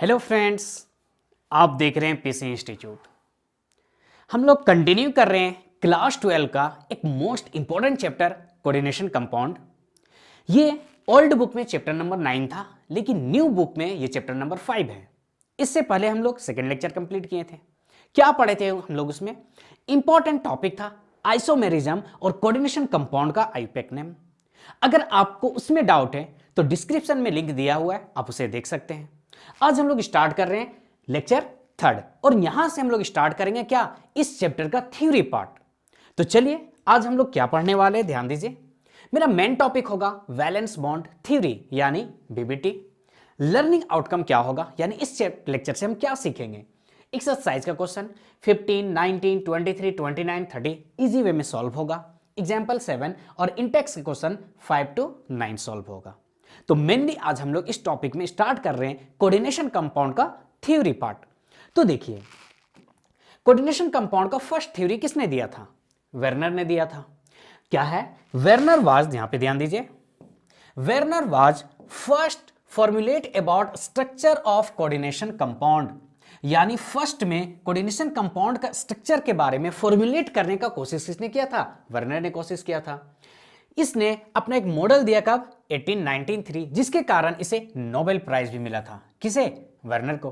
Hello friends, आप देख रहे हैं पीसी इंस्टीट्यूट। हम लोग कंटिन्यू कर रहे हैं क्लास 12 का एक most important chapter coordination compound. ये ओल्ड बुक में चैप्टर नंबर 9 था, लेकिन न्यू बुक में ये चैप्टर नंबर 5 है। इससे पहले हम लोग सेकेंड लेक्चर कंप्लीट किए थे। क्या पढ़े थे हम लोग? उसमें इंपॉर्टेंट टॉपिक था आइसोमेरिज्म और कोऑर्डिनेशन कंपाउंड का आईयूपैक। अगर आपको उसमें डाउट है तो डिस्क्रिप्शन में लिंक दिया हुआ है, आप उसे देख सकते हैं। आज हम लोग स्टार्ट कर रहे हैं लेक्चर 3 और यहां से हम लोग स्टार्ट करेंगे क्या, इस चैप्टर का थ्योरी पार्ट। तो चलिए आज हम लोग क्या पढ़ने वाले हैं, ध्यान दीजिए। मेरा मेन टॉपिक होगा वैलेंस बॉन्ड थ्योरी यानी बीबीटी। लर्निंग आउटकम क्या होगा, यानी इस लेक्चर से हम क्या सीखेंगे। एक्सरसाइज का क्वेश्चन 15, 19, 23, 29, 30 इजी वे में सॉल्व होगा। एग्जाम्पल 7 और इंटेक्स का क्वेश्चन 5 to 9 सॉल्व होगा। तो मेनली आज हम लोग इस टॉपिक में स्टार्ट कर रहे हैं कोऑर्डिनेशन कंपाउंड का थ्योरी पार्ट। तो देखिए, कोऑर्डिनेशन कंपाउंड का फर्स्ट थ्योरी किसने दिया था? वेर्नर ने दिया था। क्या है? वेर्नर वाज, यहां पे ध्यान दीजिए, Werner was first formulate about structure of coordination compound, यानी फर्स्ट में कोऑर्डिनेशन कंपाउंड का स्ट्रक्चर के बारे में फॉर्मुलेट करने का कोशिश किसने किया था? वेर्नर ने कोशिश किया था। इसने अपना एक मॉडल दिया कब? 1893, जिसके कारण इसे नोबेल प्राइज भी मिला था। किसे? वेर्नर को।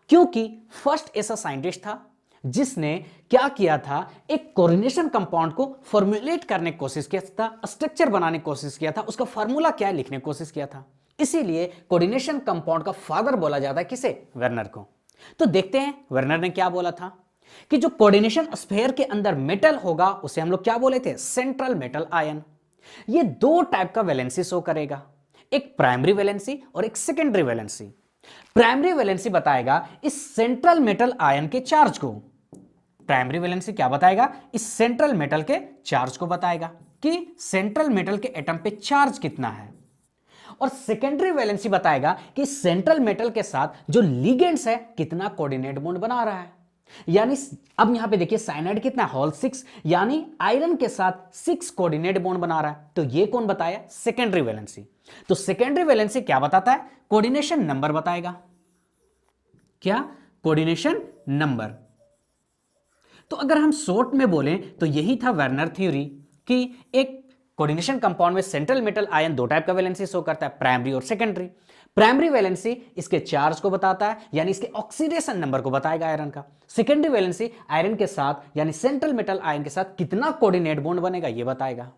क्योंकि फर्स्ट ऐसा साइंटिस्ट था जिसने क्या किया था, एक कोऑर्डिनेशन कंपाउंड को फॉर्मुलेट करने की कोशिश किया था, स्ट्रक्चर बनाने की कोशिश किया था, उसका फार्मूला क्या है लिखने की कोशिश किया था। इसीलिए कोऑर्डिनेशन कंपाउंड का फादर बोला जाता है किसे? वेर्नर को। तो देखते हैं वेर्नर ने क्या बोला था कि जो कोऑर्डिनेशन स्फीयर के अंदर मेटल होगा उसे हम लोग क्या बोले थे? Central metal ion. ये दो टाइप का वैलेंसी शो करेगा, एक प्राइमरी वैलेंसी और एक सेकेंडरी वैलेंसी। प्राइमरी वैलेंसी बताएगा इस सेंट्रल मेटल आयन के चार्ज को। प्राइमरी वैलेंसी क्या बताएगा? इस सेंट्रल मेटल के चार्ज को बताएगा कि सेंट्रल मेटल के एटम पे चार्ज कितना है। और सेकेंडरी वैलेंसी बताएगा कि सेंट्रल मेटल के साथ जो लिगेंड्स है कितना कोऑर्डिनेट बॉन्ड बना रहा है। यानी अब यहां पे देखिए साइनाइड कितना, होल 6, यानी आयरन के साथ 6 कोऑर्डिनेट बॉन्ड बना रहा है। तो ये कौन बताया? Secondary valency. तो सेकेंडरी वैलेंसी क्या बताता है? कोऑर्डिनेशन नंबर बताएगा। क्या? Coordination number. तो अगर हम शॉर्ट में बोलें तो यही था वेर्नर थ्योरी कि एक कोऑर्डिनेशन कंपाउंड में सेंट्रल मेटल आयन दो टाइप का वैलेंसी शो करता है, प्राइमरी और सेकेंडरी। प्राइमरी वैलेंसी इसके चार्ज को बताता है, यानी इसके ऑक्सीडेशन नंबर को बताएगा आयरन का। सेकेंडरी वैलेंसी आयरन के साथ यानी सेंट्रल मेटल आयन के साथ कितना कोऑर्डिनेट बॉन्ड बनेगा ये बताएगा।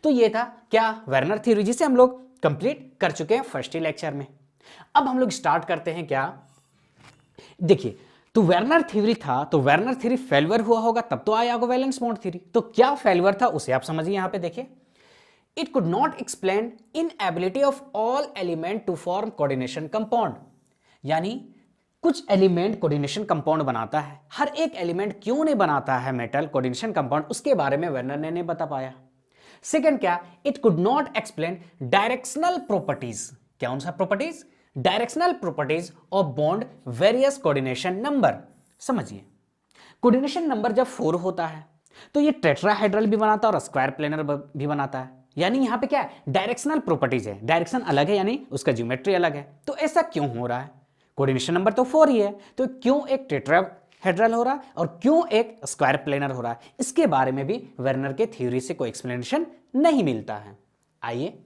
तो ये था क्या? वेर्नर थ्योरी, जिसे हम लोग कंप्लीट कर चुके हैं फर्स्ट ही लेक्चर में। अब हम लोग स्टार्ट करते हैं क्या, देखिए, तो वेर्नर थ्योरी था, तो वेर्नर थ्योरी फेल्यूर हुआ होगा तब तो आया होगा वैलेंस बॉन्ड थ्योरी। तो क्या फेल्यूर था उसे आप समझिए। यहां पे देखिए, it could not explain inability of all element to form coordination compound, यानी कुछ एलिमेंट कोऑर्डिनेशन कंपाउंड बनाता है, हर एक एलिमेंट क्यों नहीं बनाता है मेटल कोऑर्डिनेशन कंपाउंड, उसके बारे में वेर्नर ने नहीं बता पाया। सेकंड क्या? It could not explain directional properties. क्या उनसा properties? Directional properties of bond various coordination number. समझिए, कोऑर्डिनेशन नंबर जब 4 होता है तो ये टेट्राहेड्रल भी बनाता है और स्क्वायर प्लेनर भी बनाता है। यानी यहां पे क्या है? डायरेक्शनल प्रॉपर्टीज है, डायरेक्शन अलग है यानी उसका ज्योमेट्री अलग है। तो ऐसा क्यों हो रहा है? कोऑर्डिनेशन नंबर तो 4 ही है, तो क्यों एक टेट्राहेड्रल हो रहा है और क्यों एक स्क्वायर प्लेनर हो रहा है, इसके बारे में भी वेर्नर के थ्योरी से कोई एक्सप्लेनेशन नहीं मिलता है। आइए,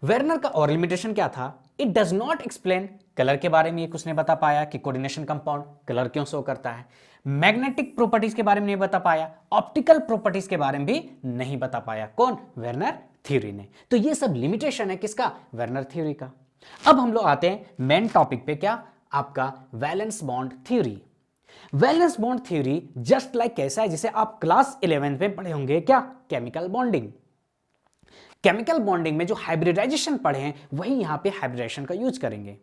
वेर्नर का और लिमिटेशन क्या था? It does not explain colour के बारे में। ये कुछ नहीं बता पाया कि कोऑर्डिनेशन कंपाउंड कलर क्यों शो करता है। मैग्नेटिक प्रॉपर्टीज के बारे में नहीं बता पाया, ऑप्टिकल प्रॉपर्टीज के बारे में भी नहीं बता पाया। कौन? वेर्नर थ्योरी ने। तो ये सब लिमिटेशन है किसका? वेर्नर थ्योरी का। अब हम लोग आते हैं मेन टॉपिक पे, क्या? आपका valence bond theory. Valence bond theory just like कैसा है, जिसे आप क्लास 11 में पढ़े होंगे, क्या? Chemical bonding. केमिकल बॉन्डिंग में जो हाइब्रिडाइजेशन पढ़े हैं वही यहां पे हाइब्रिडाइजेशन का यूज करेंगे।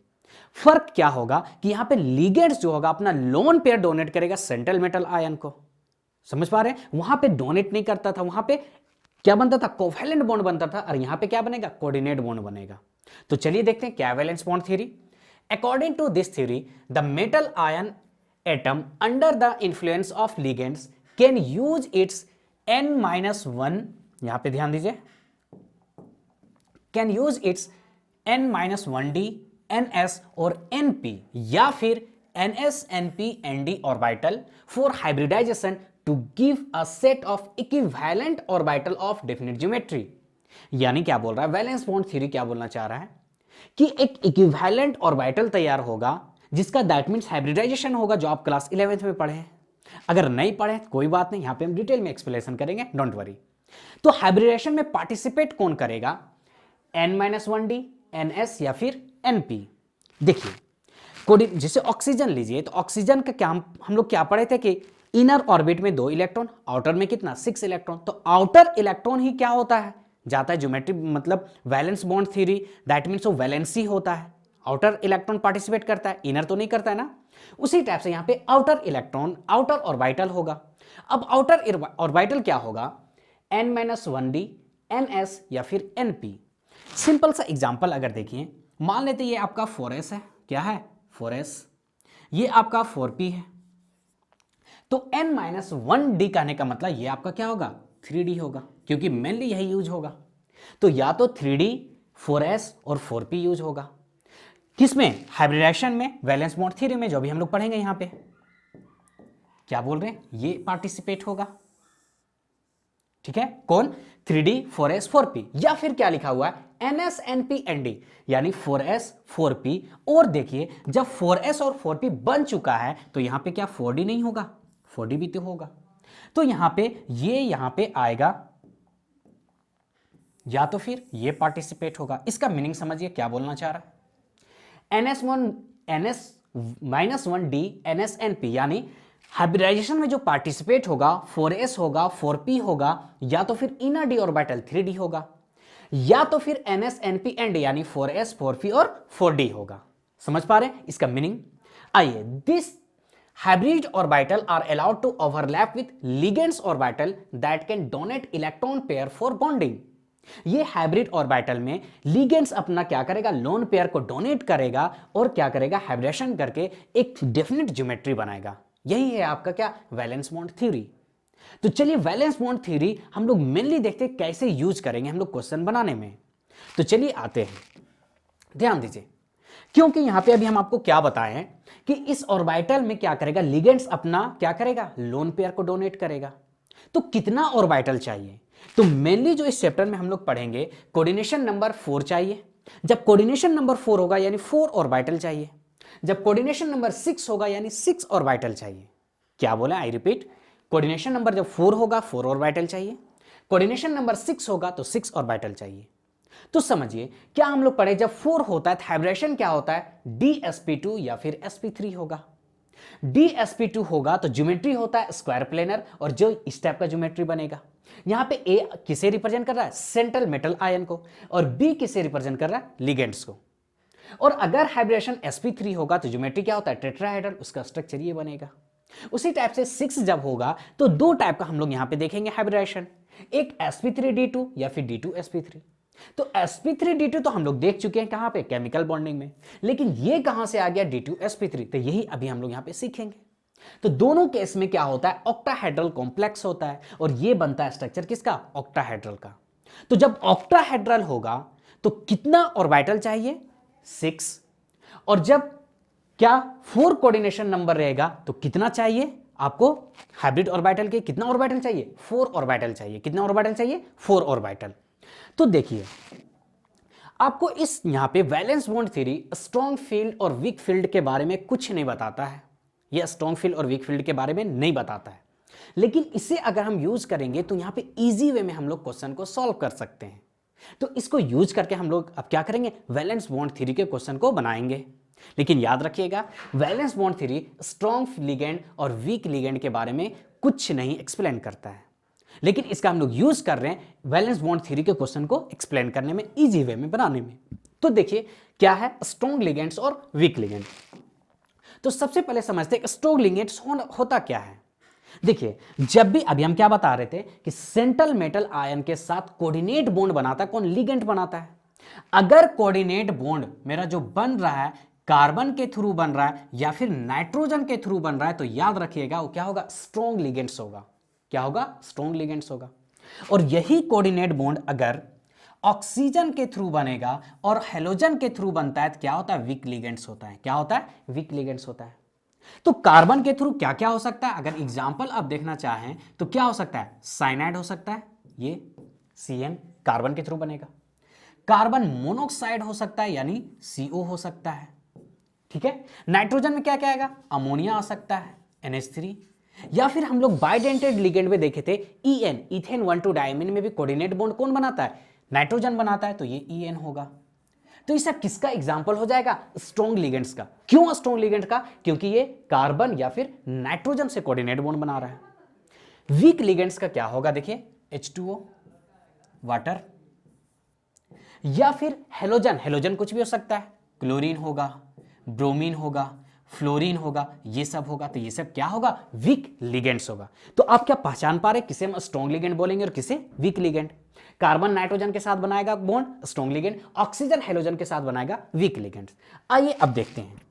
फर्क क्या होगा कि यहां पे लिगेंड्स जो होगा अपना लोन पेयर डोनेट करेगा सेंट्रल मेटल आयन को। समझ पा रहे हैं? वहां पे डोनेट नहीं करता था, वहां पे क्या बनता था? कोवैलेंट बॉन्ड बनता था, और यहां पे क्या बनेगा? कोऑर्डिनेट बॉन्ड बनेगा। तो चलिए देखते हैं क्या valence bond theory. According to this theory, the metal ion atom under the influence of ligands can use its n-1, यहां पे ध्यान दीजिए, can use its n-1d NS और NP या फिर NS NP ND orbital for hybridisation to give a set of equivalent orbital of definite geometry. यानी क्या बोल रहा है, वैलेंस बॉन्ड थ्योरी क्या बोलना चाह रहा है कि एक इक्विवेलेंट ऑर्बिटल तैयार होगा जिसका दैट मींस हाइब्रिडाइजेशन होगा, जो आप क्लास 11th में पढ़े हैं। अगर नहीं पढ़े तो कोई बात नहीं, यहां पे हम डिटेल में एक्सप्लेनेशन करेंगे, डोंट वरी। तो हाइब्रिडेशन में पार्टिसिपेट कौन करेगा, N-1D, NS या फिर NP। देखिए जैसे ऑक्सीजन लीजिए, तो ऑक्सीजन का क्या हम लोग क्या पढ़े थे कि इनर ऑर्बिट में 2 इलेक्ट्रॉन, आउटर में कितना 6 इलेक्ट्रॉन। तो आउटर इलेक्ट्रॉन ही क्या होता है, जाता है ज्योमेट्री मतलब valence bond theory, that means वो वैलेंसी होता है, आउटर इलेक्ट्रॉन पार्टिसिपेट करता है, इनर तो नहीं करता है ना। उसी टाइप से यहां पे आउटर इलेक्ट्रॉन आउटर ऑर्बिटल होगा। अब आउटर ऑर्बिटल क्या होगा, N-1D, NS या फिर NP। सिंपल सा एग्जांपल अगर देखिए, मान लेते ये आपका 4s है, क्या है 4s, ये आपका 4p है। तो N-1D कहने का मतलब ये आपका क्या होगा 3D होगा, क्योंकि मेनली यही यूज होगा। तो या तो 3D 4s और 4p यूज होगा, किसमें, हाइब्रिडेशन में, वैलेंस बॉन्ड थ्योरी में, जो भी हम लोग पढ़ेंगे यहां पे। क्या बोल रहे हैं, ये पार्टिसिपेट होगा, ठीक है, कौन 3D 4s 4p। या फिर क्या लिखा हुआ है NS NP ND, यानी 4s 4p। और देखिए जब 4s और 4p बन चुका है तो यहां पे क्या 4D नहीं होगा, 4D भी तो होगा। तो यहां पे ये यहां पे आएगा, या तो फिर ये पार्टिसिपेट होगा। इसका मीनिंग समझिए क्या बोलना चाह रहा है, NS-1D NS NP, यानी हाइब्रिडाइजेशन में जो पार्टिसिपेट होगा 4s होगा 4p होगा, या तो फिर इनर डी ऑर्बिटल 3D होगा, या तो फिर NS NP ND यानी 4s 4p और 4D होगा। समझ पा रहे हैं इसका मीनिंग। आइए, this hybrid orbital are allowed to overlap with ligands orbital that can donate electron pair for bonding। ये हाइब्रिड ऑर्बिटल में लिगेंड्स अपना क्या करेगा, लोन पेयर को डोनेट करेगा और क्या करेगा, हाइब्रिडेशन करके एक डेफिनेट ज्योमेट्री बनाएगा। यही है आपका क्या, वैलेंस बॉन्ड थ्योरी। तो चलिए वैलेंस बॉन्ड थ्योरी हम लोग मेनली देखते हैं कैसे यूज करेंगे हम लोग क्वेश्चन बनाने में। तो चलिए आते हैं, ध्यान दीजिए, क्योंकि यहां पे अभी हम आपको क्या बताएं हैं कि इस ऑर्बिटल में क्या करेगा, लिगेंड्स अपना क्या करेगा, लोन पेयर को डोनेट करेगा। तो कितना ऑर्बिटल चाहिए, तो मेनली जो इस चैप्टर में हम लोग पढ़ेंगे कोऑर्डिनेशन नंबर 4 चाहिए। जब कोऑर्डिनेशन नंबर 4 होगा यानी 4 ऑर्बिटल चाहिए। जब कोऑर्डिनेशन नंबर 6 होगा यानी 6 ऑर्बिटल चाहिए। क्या बोला, आई रिपीट, कोऑर्डिनेशन नंबर जब 4 होगा 4 ऑर्बिटल चाहिए, कोऑर्डिनेशन नंबर 6 होगा तो 6 ऑर्बिटल चाहिए। तो समझिए क्या हम लोग पढ़े, जब 4 होता है तो हाइब्रिडेशन क्या होता है, DsP2 या फिर sp3 होगा। DsP2 होगा तो ज्योमेट्री होता है स्क्वायर प्लेनर, और जो इस टाइप का ज्योमेट्री बनेगा। यहां पे A किसे रिप्रेजेंट कर रहा है, सेंट्रल मेटल आयन को, और B किसे रिप्रेजेंट कर रहा है, लिगेंड्स को। और अगर हाइब्रिडेशन sp3 होगा तो ज्योमेट्री क्या होता है, टेट्राहेड्रल, उसका स्ट्रक्चर ये बनेगा। उसी टाइप से 6 जब होगा तो दो टाइप का हम लोग यहां पे देखेंगे हाइब्रिडेशन, एक sp3d2 या फिर d2sp3। तो sp3d2 तो हम लोग देख चुके हैं कहां पे, केमिकल बॉन्डिंग में, लेकिन ये कहां से आ गया d2sp3, तो यही अभी हम लोग यहां पे सीखेंगे। तो दोनों केस में क्या होता है, ऑक्टाहेड्रल कॉम्प्लेक्स होता है, और ये बनता है स्ट्रक्चर किसका, ऑक्टाहेड्रल का। तो जब ऑक्टाहेड्रल होगा तो कितना ऑर्बिटल चाहिए, 6। और जब क्या 4 कोऑर्डिनेशन नंबर रहेगा तो कितना चाहिए आपको, हाइब्रिड ऑर्बिटल के कितना ऑर्बिटल चाहिए, 4 ऑर्बिटल चाहिए। कितना ऑर्बिटल चाहिए, 4 ऑर्बिटल। तो देखिए आपको इस यहां पे valence bond theory strong field और वीक फील्ड के बारे में कुछ नहीं बताता है। यह स्ट्रॉन्ग फील्ड और वीक फील्ड के बारे में नहीं बताता है, लेकिन इसे अगर हम यूज करेंगे तो यहां पे इजी वे में हम लोग क्वेश्चन को सॉल्व कर सकते हैं। तो इसको यूज करके हम लोग अब क्या करेंगे, वैलेंस बॉन्ड थ्योरी के क्वेश्चन को बनाएंगे। लेकिन याद रखिएगा valence bond theory strong ligand और वीक लिगेंड के बारे में कुछ नहीं एक्सप्लेन करता है, लेकिन इसका हम लोग यूज कर रहे हैं वैलेंस बॉन्ड थ्योरी के क्वेश्चन को एक्सप्लेन करने में, इजी वे में बनाने में। तो देखिए क्या है स्ट्रॉन्ग लिगेंड्स और वीक लिगेंड। तो सबसे पहले समझते हैं स्ट्रॉन्ग लिगेंड्स होता क्या है। देखिए जब भी अभी हम क्या बता रहे थे कि सेंट्रल मेटल आयन के साथ कोऑर्डिनेट बॉन्ड बनाता है कौन, लिगेंड बनाता है। अगर कोऑर्डिनेट बॉन्ड मेरा जो बन रहा है कार्बन के थ्रू बन रहा है या फिर नाइट्रोजन के थ्रू बन रहा है, तो याद रखिएगा वो क्या होगा, स्ट्रॉन्ग लिगेंड्स होगा। क्या होगा, स्ट्रॉन्ग लिगेंड्स होगा। और यही कोऑर्डिनेट बॉन्ड अगर ऑक्सीजन के थ्रू बनेगा और हेलोजन के थ्रू बनता है तो क्या होता है, वीक लिगेंड्स होता है। क्या होता है, वीक लिगेंड्स होता है। तो कार्बन के थ्रू क्या क्या हो सकता है, अगर एग्जांपल आप देखना चाहें तो क्या हो सकता है, साइनाइड हो सकता है, ये CN कार्बन के थ्रू बनेगा। कार्बन मोनोऑक्साइड हो सकता है यानी CO हो सकता है, ठीक है। नाइट्रोजन में क्या क्या आएगा, अमोनिया आ सकता है, NH3। या फिर हम लोग बाइडेंटेड लिगेंड में देखे थे EN, इथेन 1,2 डायमीन में भी कोऑर्डिनेट बॉन्ड कौन बनाता है, नाइट्रोजन बनाता है, तो ये EN होगा। तो ये सब किसका एग्जाम्पल हो जाएगा, स्ट्रॉन्ग लिगेंड्स का। क्यों स्ट्रॉन्ग लिगेंड का, क्योंकि ये कार्बन या फिर नाइट्रोजन से कोऑर्डिनेट बॉन्ड बना रहा है। वीक लिगेंड्स का क्या होगा, देखिए H2O वाटर, या फिर हेलोजन, हेलोजन कुछ भी हो सकता है, क्लोरीन होगा, ब्रोमीन होगा, फ्लोरीन होगा, ये सब होगा। तो ये सब क्या होगा, वीक लिगेंड्स होगा। तो आप क्या पहचान पा रहे किसे हम स्ट्रॉन्ग लिगेंड बोलेंगे और किसे वीक लिगेंड। कार्बन नाइट्रोजन के साथ बनाएगा bond strong ligand, oxygen halogen के साथ बनाएगा वीक लिगेंड्स। आइए अब देखते हैं,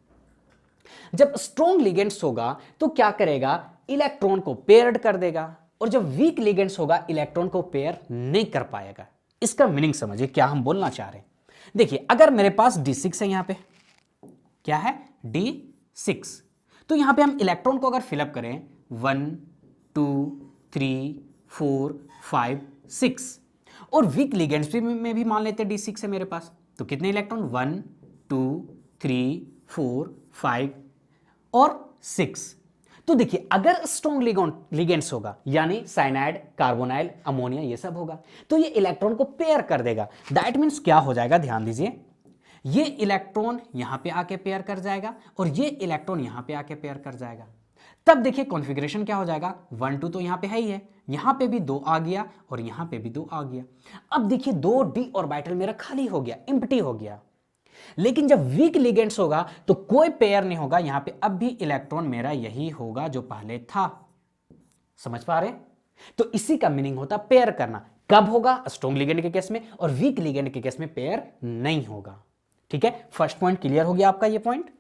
जब स्ट्रॉन्ग लिगेंड्स होगा तो क्या करेगा, इलेक्ट्रॉन को पेयर्ड कर देगा, और जब वीक लिगेंड्स होगा इलेक्ट्रॉन को पेयर नहीं कर पाएगा। इसका मीनिंग समझिए क्या हम बोलना चाह रहे हैं। देखिए अगर मेरे पास D6 है, यहां पे क्या है, D6, तो यहां पे हम इलेक्ट्रॉन को अगर फिलअप करें 1 2 3 4 5 6, और वीक लिगेंड्स में भी मान लेते हैं D6 है मेरे पास, तो कितने इलेक्ट्रॉन, 1 2 3 4 5 और 6। तो देखिए अगर स्ट्रॉन्ग लिगेंड्स होगा यानी साइनाइड, कार्बोनाइल, अमोनिया, ये सब होगा, तो ये इलेक्ट्रॉन को पेयर कर देगा। दैट मीन्स क्या हो जाएगा, ध्यान दीजिए, ये इलेक्ट्रॉन यहां पे आके पेयर कर जाएगा और ये इलेक्ट्रॉन यहां पे आके पेयर कर जाएगा। तब देखिए कॉन्फ़िगरेशन क्या हो जाएगा, 1 2 तो यहां पे है ही है, यहां पे भी 2 आ गया और यहां पे भी 2 आ गया। अब देखिए 2 d ऑर्बिटल मेरा खाली हो गया, एम्प्टी हो गया। लेकिन जब वीक लिगेंड्स होगा तो कोई पेयर नहीं होगा, यहां पे अब भी इलेक्ट्रॉन मेरा यही होगा जो पहले था। समझ पा रहे, तो इसी का मीनिंग होता पेयर करना। कब होगा, स्ट्रॉन्ग लिगेंड के केस में, और वीक लिगेंड के केस में पेयर नहीं होगा। ठीक है, फर्स्ट पॉइंट क्लियर हो गया आपका ये पॉइंट।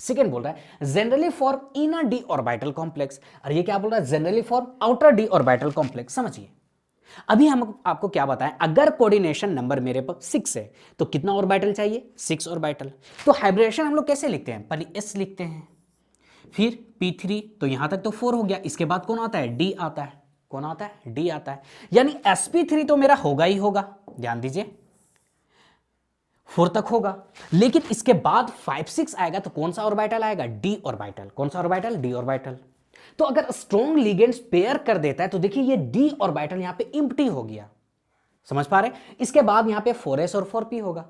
सेकेंड बोल रहा है generally for inner D orbital complex, और ये क्या बोल रहा है, generally for outer D orbital complex. समझिए अभी हम आपको क्या बताएं, अगर कोऑर्डिनेशन नंबर मेरे पास 6 है तो कितना ऑर्बिटल चाहिए, 6 ऑर्बिटल। तो हाइब्रिडेशन हम लोग कैसे लिखते हैं, पहले s लिखते हैं, फिर p3, तो यहां तक तो 4 हो गया, इसके बाद कौन आता है, d आता है। कौन आता है, d आता है, यानी sp3 तो मेरा होगा ही होगा, ध्यान दीजिए 4 तक होगा। लेकिन इसके बाद 5 6 आएगा तो कौन सा ऑर्बिटल आएगा, d ऑर्बिटल। कौन सा ऑर्बिटल, d ऑर्बिटल। तो अगर स्ट्रॉन्ग लिगेंड्स पेयर कर देता है तो देखिए ये d ऑर्बिटल यहां पे एम्प्टी हो गया। समझ पा रहे, इसके बाद यहां पे 4s और 4p होगा।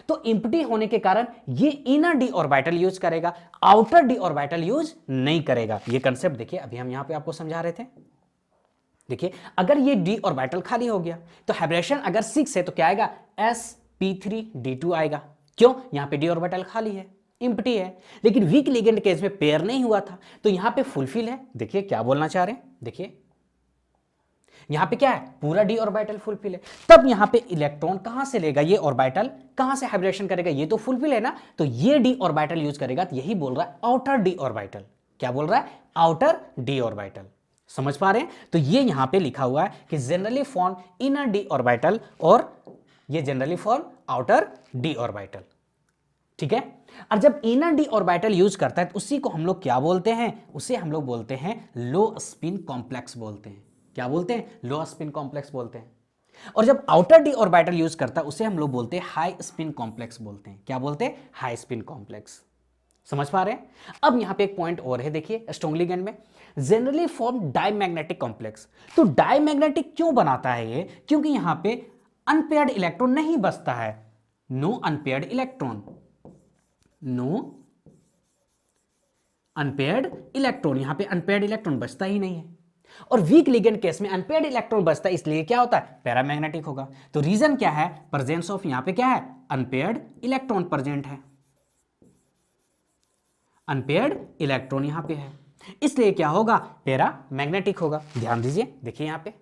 तो एम्प्टी होने के कारण ये इनर d ऑर्बिटल यूज करेगा, आउटर d ऑर्बिटल यूज नहीं करेगा। ये कंसेप्ट देखिए अभी हम यहां पे आपको समझा रहे थे। देखिए अगर ये d ऑर्बिटल खाली हो गया तो हाइब्रिडेशन अगर 6 है तो क्या आएगा, sp3 d2 आएगा। क्यों, यहां पे d ऑर्बिटल खाली है, एम्प्टी है। लेकिन वीक लिगेंड केस में पेयर नहीं हुआ था तो यहां पे फुलफिल है। देखिए क्या बोलना चाह रहे हैं, देखिए यहां पे क्या है, पूरा d ऑर्बिटल फुलफिल है। तब यहां पे इलेक्ट्रॉन कहां से लेगा, ये ऑर्बिटल कहां से हाइब्रिडेशन करेगा, ये तो फुलफिल है ना, तो ये d ऑर्बिटल यूज करेगा। तो यही बोल रहा है आउटर d ऑर्बिटल। क्या बोल रहा है, आउटर d ऑर्बिटल। समझ पा रहे हैं, तो ये यहां पे लिखा हुआ है कि generally form inner d orbital और ये generally form outer d orbital. ठीक है, और जब इनर d ऑर्बिटल यूज करता है तो उसी को हम लोग क्या बोलते हैं, उसे हम लोग बोलते हैं लो स्पिन कॉम्प्लेक्स बोलते हैं। क्या बोलते हैं, लो स्पिन कॉम्प्लेक्स बोलते हैं। और जब आउटर d ऑर्बिटल यूज करता है उसे हम लोग बोलते हैं हाई स्पिन कॉम्प्लेक्स बोलते हैं। क्या बोलते हैं, हाई स्पिन कॉम्प्लेक्स। समझ पा रहे हैं। अब यहां पे एक पॉइंट और है, देखिए स्ट्रॉन्ग लिगेंड में जनरली फॉर्म डायमैग्नेटिक कॉम्प्लेक्स। तो डायमैग्नेटिक क्यों बनाता है ये, क्योंकि यहां पे अनपेयर्ड इलेक्ट्रॉन नहीं बचता है, no unpaired electron, no unpaired electron, यहां पे अनपेयर्ड इलेक्ट्रॉन बचता ही नहीं है। और वीक लिगेंड केस में अनपेयर्ड इलेक्ट्रॉन बचता है, इसलिए क्या होता है, पैरामैग्नेटिक होगा। तो रीजन क्या है, प्रेजेंस ऑफ, यहां पे क्या है, अनपेयर्ड इलेक्ट्रॉन प्रेजेंट है, अनपेयर्ड इलेक्ट्रॉन यहां पे है, इसलिए क्या होगा, पैरामैग्नेटिक होगा। ध्यान दीजिए, देखिए यहां पे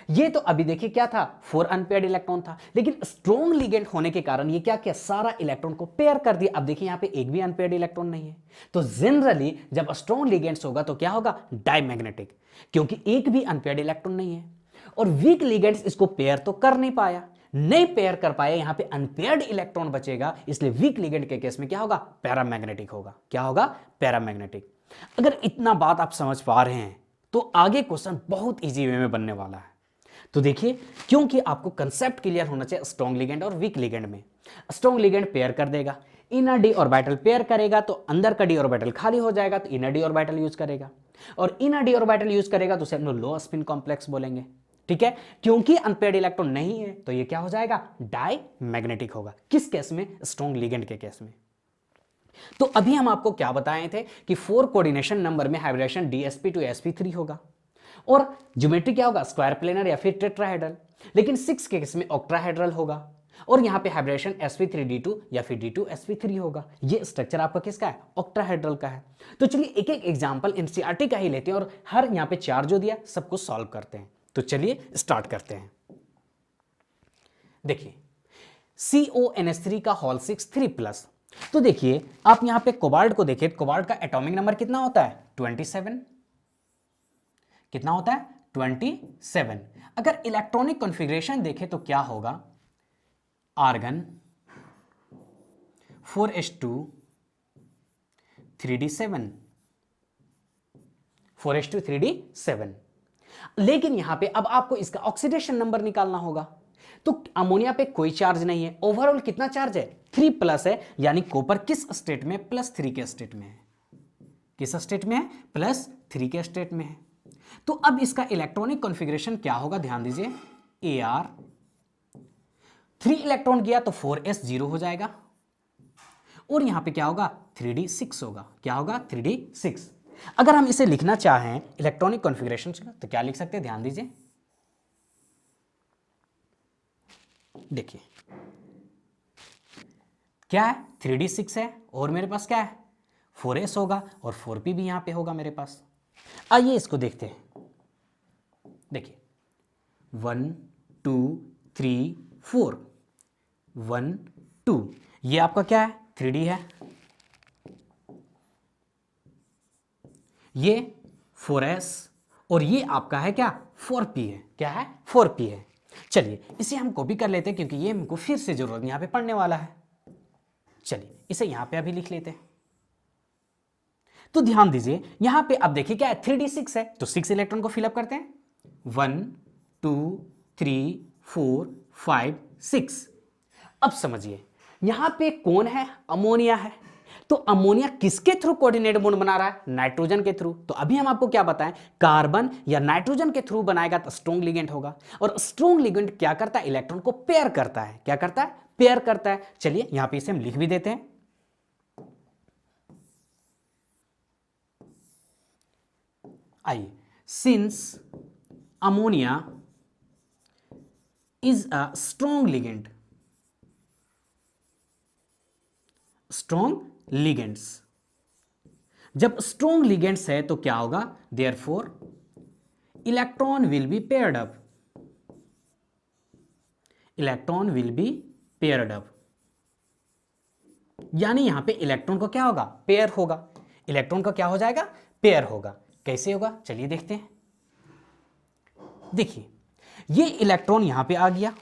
ये तो अभी देखिए क्या था, 4 अनपेयर्ड इलेक्ट्रॉन था, लेकिन स्ट्रॉन्ग लिगेंड होने के कारण ये क्या किया, सारा इलेक्ट्रॉन को पेयर कर दिया। अब देखिए यहां पे एक भी अनपेयर्ड इलेक्ट्रॉन नहीं है। तो जनरली जब स्ट्रॉन्ग लिगेंड्स होगा तो क्या होगा, डायमैग्नेटिक, क्योंकि एक भी अनपेयर्ड इलेक्ट्रॉन नहीं है। और वीक लिगेंड्स इसको पेयर तो कर नहीं पाया, नहीं पेयर कर पाए, यहां पे अनपेयर्ड इलेक्ट्रॉन बचेगा, इसलिए वीक लिगेंड के केस में क्या होगा, पैरामैग्नेटिक होगा। क्या होगा, पैरामैग्नेटिक। अगर इतना बात आप समझ पा रहे हैं तो आगे क्वेश्चन बहुत इजी वे में बनने वाला है। तो देखिए, क्योंकि आपको कंसेप्ट क्लियर होना चाहिए स्ट्रॉन्ग लिगेंड और वीक लिगेंड में। स्ट्रॉन्ग लिगेंड पेयर कर देगा, इनर डी ऑर्बिटल पेयर करेगा तो अंदर का डी ऑर्बिटल खाली हो जाएगा, तो इनर डी ऑर्बिटल यूज करेगा, और इनर डी ऑर्बिटल यूज करेगा तो उसे हम लोग लो स्पिन कॉम्प्लेक्स बोलेंगे। ठीक है, क्योंकि अनपेयर्ड इलेक्ट्रॉन नहीं है तो ये क्या हो जाएगा, डाई मैग्नेटिक होगा। किस केस में, स्ट्रॉन्ग लिगेंड के केस में। तो अभी हम आपको क्या बताए थे कि 4 कोऑर्डिनेशन नंबर में हाइब्रिडेशन DsP to sp3 होगा, और ज्योमेट्री क्या होगा, स्क्वायर प्लेनर या फिर टेट्राहेड्रल। लेकिन 6 के केस में ऑक्टाहेड्रल होगा, और यहां पे हाइब्रिडेशन sp3d2 या फिर d2sp3 होगा। ये स्ट्रक्चर आपका किसका है, ऑक्टाहेड्रल का है। तो चलिए एक एक एग्जांपल एनसीईआरटी का ही लेते हैं और हर यहां पे 4 जो दिया सबको सॉल्व करते हैं। तो चलिए स्टार्ट करते हैं। देखिए CONH3 का होल 6 3+। तो देखिए आप यहां पे कोबाल्ट को देखिए, कोबाल्ट का एटॉमिक नंबर कितना होता है, 27। कितना होता है, 27। अगर इलेक्ट्रॉनिक कॉन्फ़िगरेशन देखें तो क्या होगा, argon 4s2 3d7, 4s2 3d7। लेकिन यहां पे अब आपको इसका ऑक्सीडेशन नंबर निकालना होगा। तो अमोनिया पे कोई चार्ज नहीं है, ओवरऑल कितना चार्ज है, 3+ है, यानी कॉपर किस स्टेट में, +3 के स्टेट में है। किस स्टेट में है, +3 के स्टेट में है। तो अब इसका इलेक्ट्रॉनिक कॉन्फ़िगरेशन क्या होगा, ध्यान दीजिए, Ar 3 इलेक्ट्रॉन गया तो 4s 0 हो जाएगा, और यहां पे क्या होगा, 3d6 होगा। क्या होगा, 3d6। अगर हम इसे लिखना चाहें इलेक्ट्रॉनिक कॉन्फ़िगरेशन तो क्या लिख सकते हैं, ध्यान दीजिए। देखिए क्या है, 3d6 है, और मेरे पास क्या है, 4s होगा, और 4p भी यहां पे होगा मेरे पास। आइए इसको देखते हैं। देखिए 1 2 3 4, 1 2, ये आपका क्या है, 3d है, ये 4s, और ये आपका है क्या, 4p है। क्या है, 4p है। चलिए इसे हम कॉपी कर लेते हैं, क्योंकि ये हमको फिर से जरूरत यहां पे पढ़ने वाला है। चलिए इसे यहां पे अभी लिख लेते हैं। तो ध्यान दीजिए यहां पे अब देखिए क्या है, 3d6 है, तो 6 इलेक्ट्रॉन को फिलअप करते हैं, 1 2 3 4 5 6। अब समझिए यहां पे कौन है, अमोनिया है। तो अमोनिया किसके थ्रू कोऑर्डिनेट बॉन्ड बना रहा है, नाइट्रोजन के थ्रू। तो अभी हम आपको क्या बताएं, कार्बन या नाइट्रोजन के थ्रू बनाएगा तो स्ट्रॉन्ग लिगेंड होगा, और स्ट्रॉन्ग लिगेंड क्या करता है, इलेक्ट्रॉन को पेयर करता है। क्या करता है, पेयर करता है। चलिए यहां पे इसे हम लिख भी देते हैं। आइए, since ammonia is a strong ligand, strong ligands, जब स्ट्रॉन्ग लिगेंड्स है तो क्या होगा, therefore electron will be paired up, electron will be paired up, यानी यहां पे इलेक्ट्रॉन को क्या होगा, पेयर होगा। इलेक्ट्रॉन का क्या हो जाएगा, पेयर होगा। कैसे होगा, चलिए देखते हैं। देखिए ये इलेक्ट्रॉन यहां पे आ गया,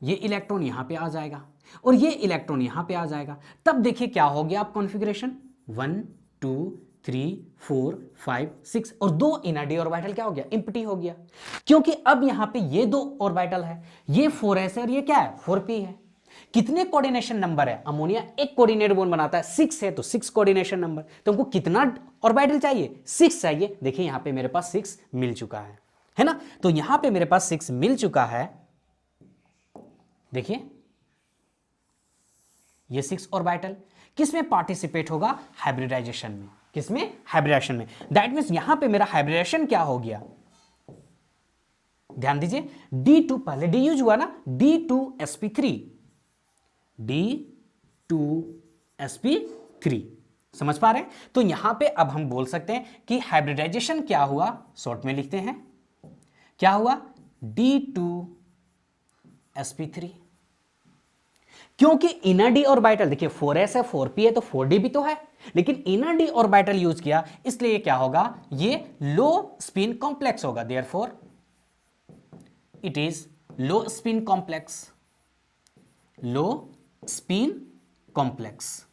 ये इलेक्ट्रॉन यहां पे आ जाएगा, और ये इलेक्ट्रॉन यहां पे आ जाएगा। तब देखिए क्या हो गया आप कॉन्फ़िगरेशन, 1 2 3 4 5 6, और 2 इनर डी ऑर्बिटल क्या हो गया, एम्प्टी हो गया। क्योंकि अब यहां पे ये 2 ऑर्बिटल है, ये 4s है और ये क्या है, 4p है। कितने कोऑर्डिनेशन नंबर है, अमोनिया एक कोऑर्डिनेट बॉन्ड बनाता है, 6 है, तो 6 कोऑर्डिनेशन नंबर। तो हमको कितना ऑर्बिटल चाहिए, 6 चाहिए। देखिए यहां पे मेरे पास 6 मिल चुका है ना। तो यहां पे मेरे पास 6 मिल चुका है। देखिए ये 6 ऑर्बिटल किसमें पार्टिसिपेट होगा, हाइब्रिडाइजेशन में। किसमें, हाइब्रिडेशन में। दैट मींस यहां पे मेरा हाइब्रिडेशन क्या हो गया, ध्यान दीजिए, D2 पहले D यूज हुआ ना, D2sp3, D2sp3, समझ पा रहे हैं। तो यहां पे अब हम बोल सकते हैं कि हाइब्रिडाइजेशन क्या हुआ, शॉर्ट में लिखते हैं, क्या हुआ, D2sp3। क्योंकि इनर डी ऑर्बिटल देखिए 4s है, 4p है, तो 4d भी तो है, लेकिन इनर डी ऑर्बिटल यूज किया, इसलिए क्या होगा, ये लो स्पिन कॉम्प्लेक्स होगा, therefore it is low spin complex, low spin complex.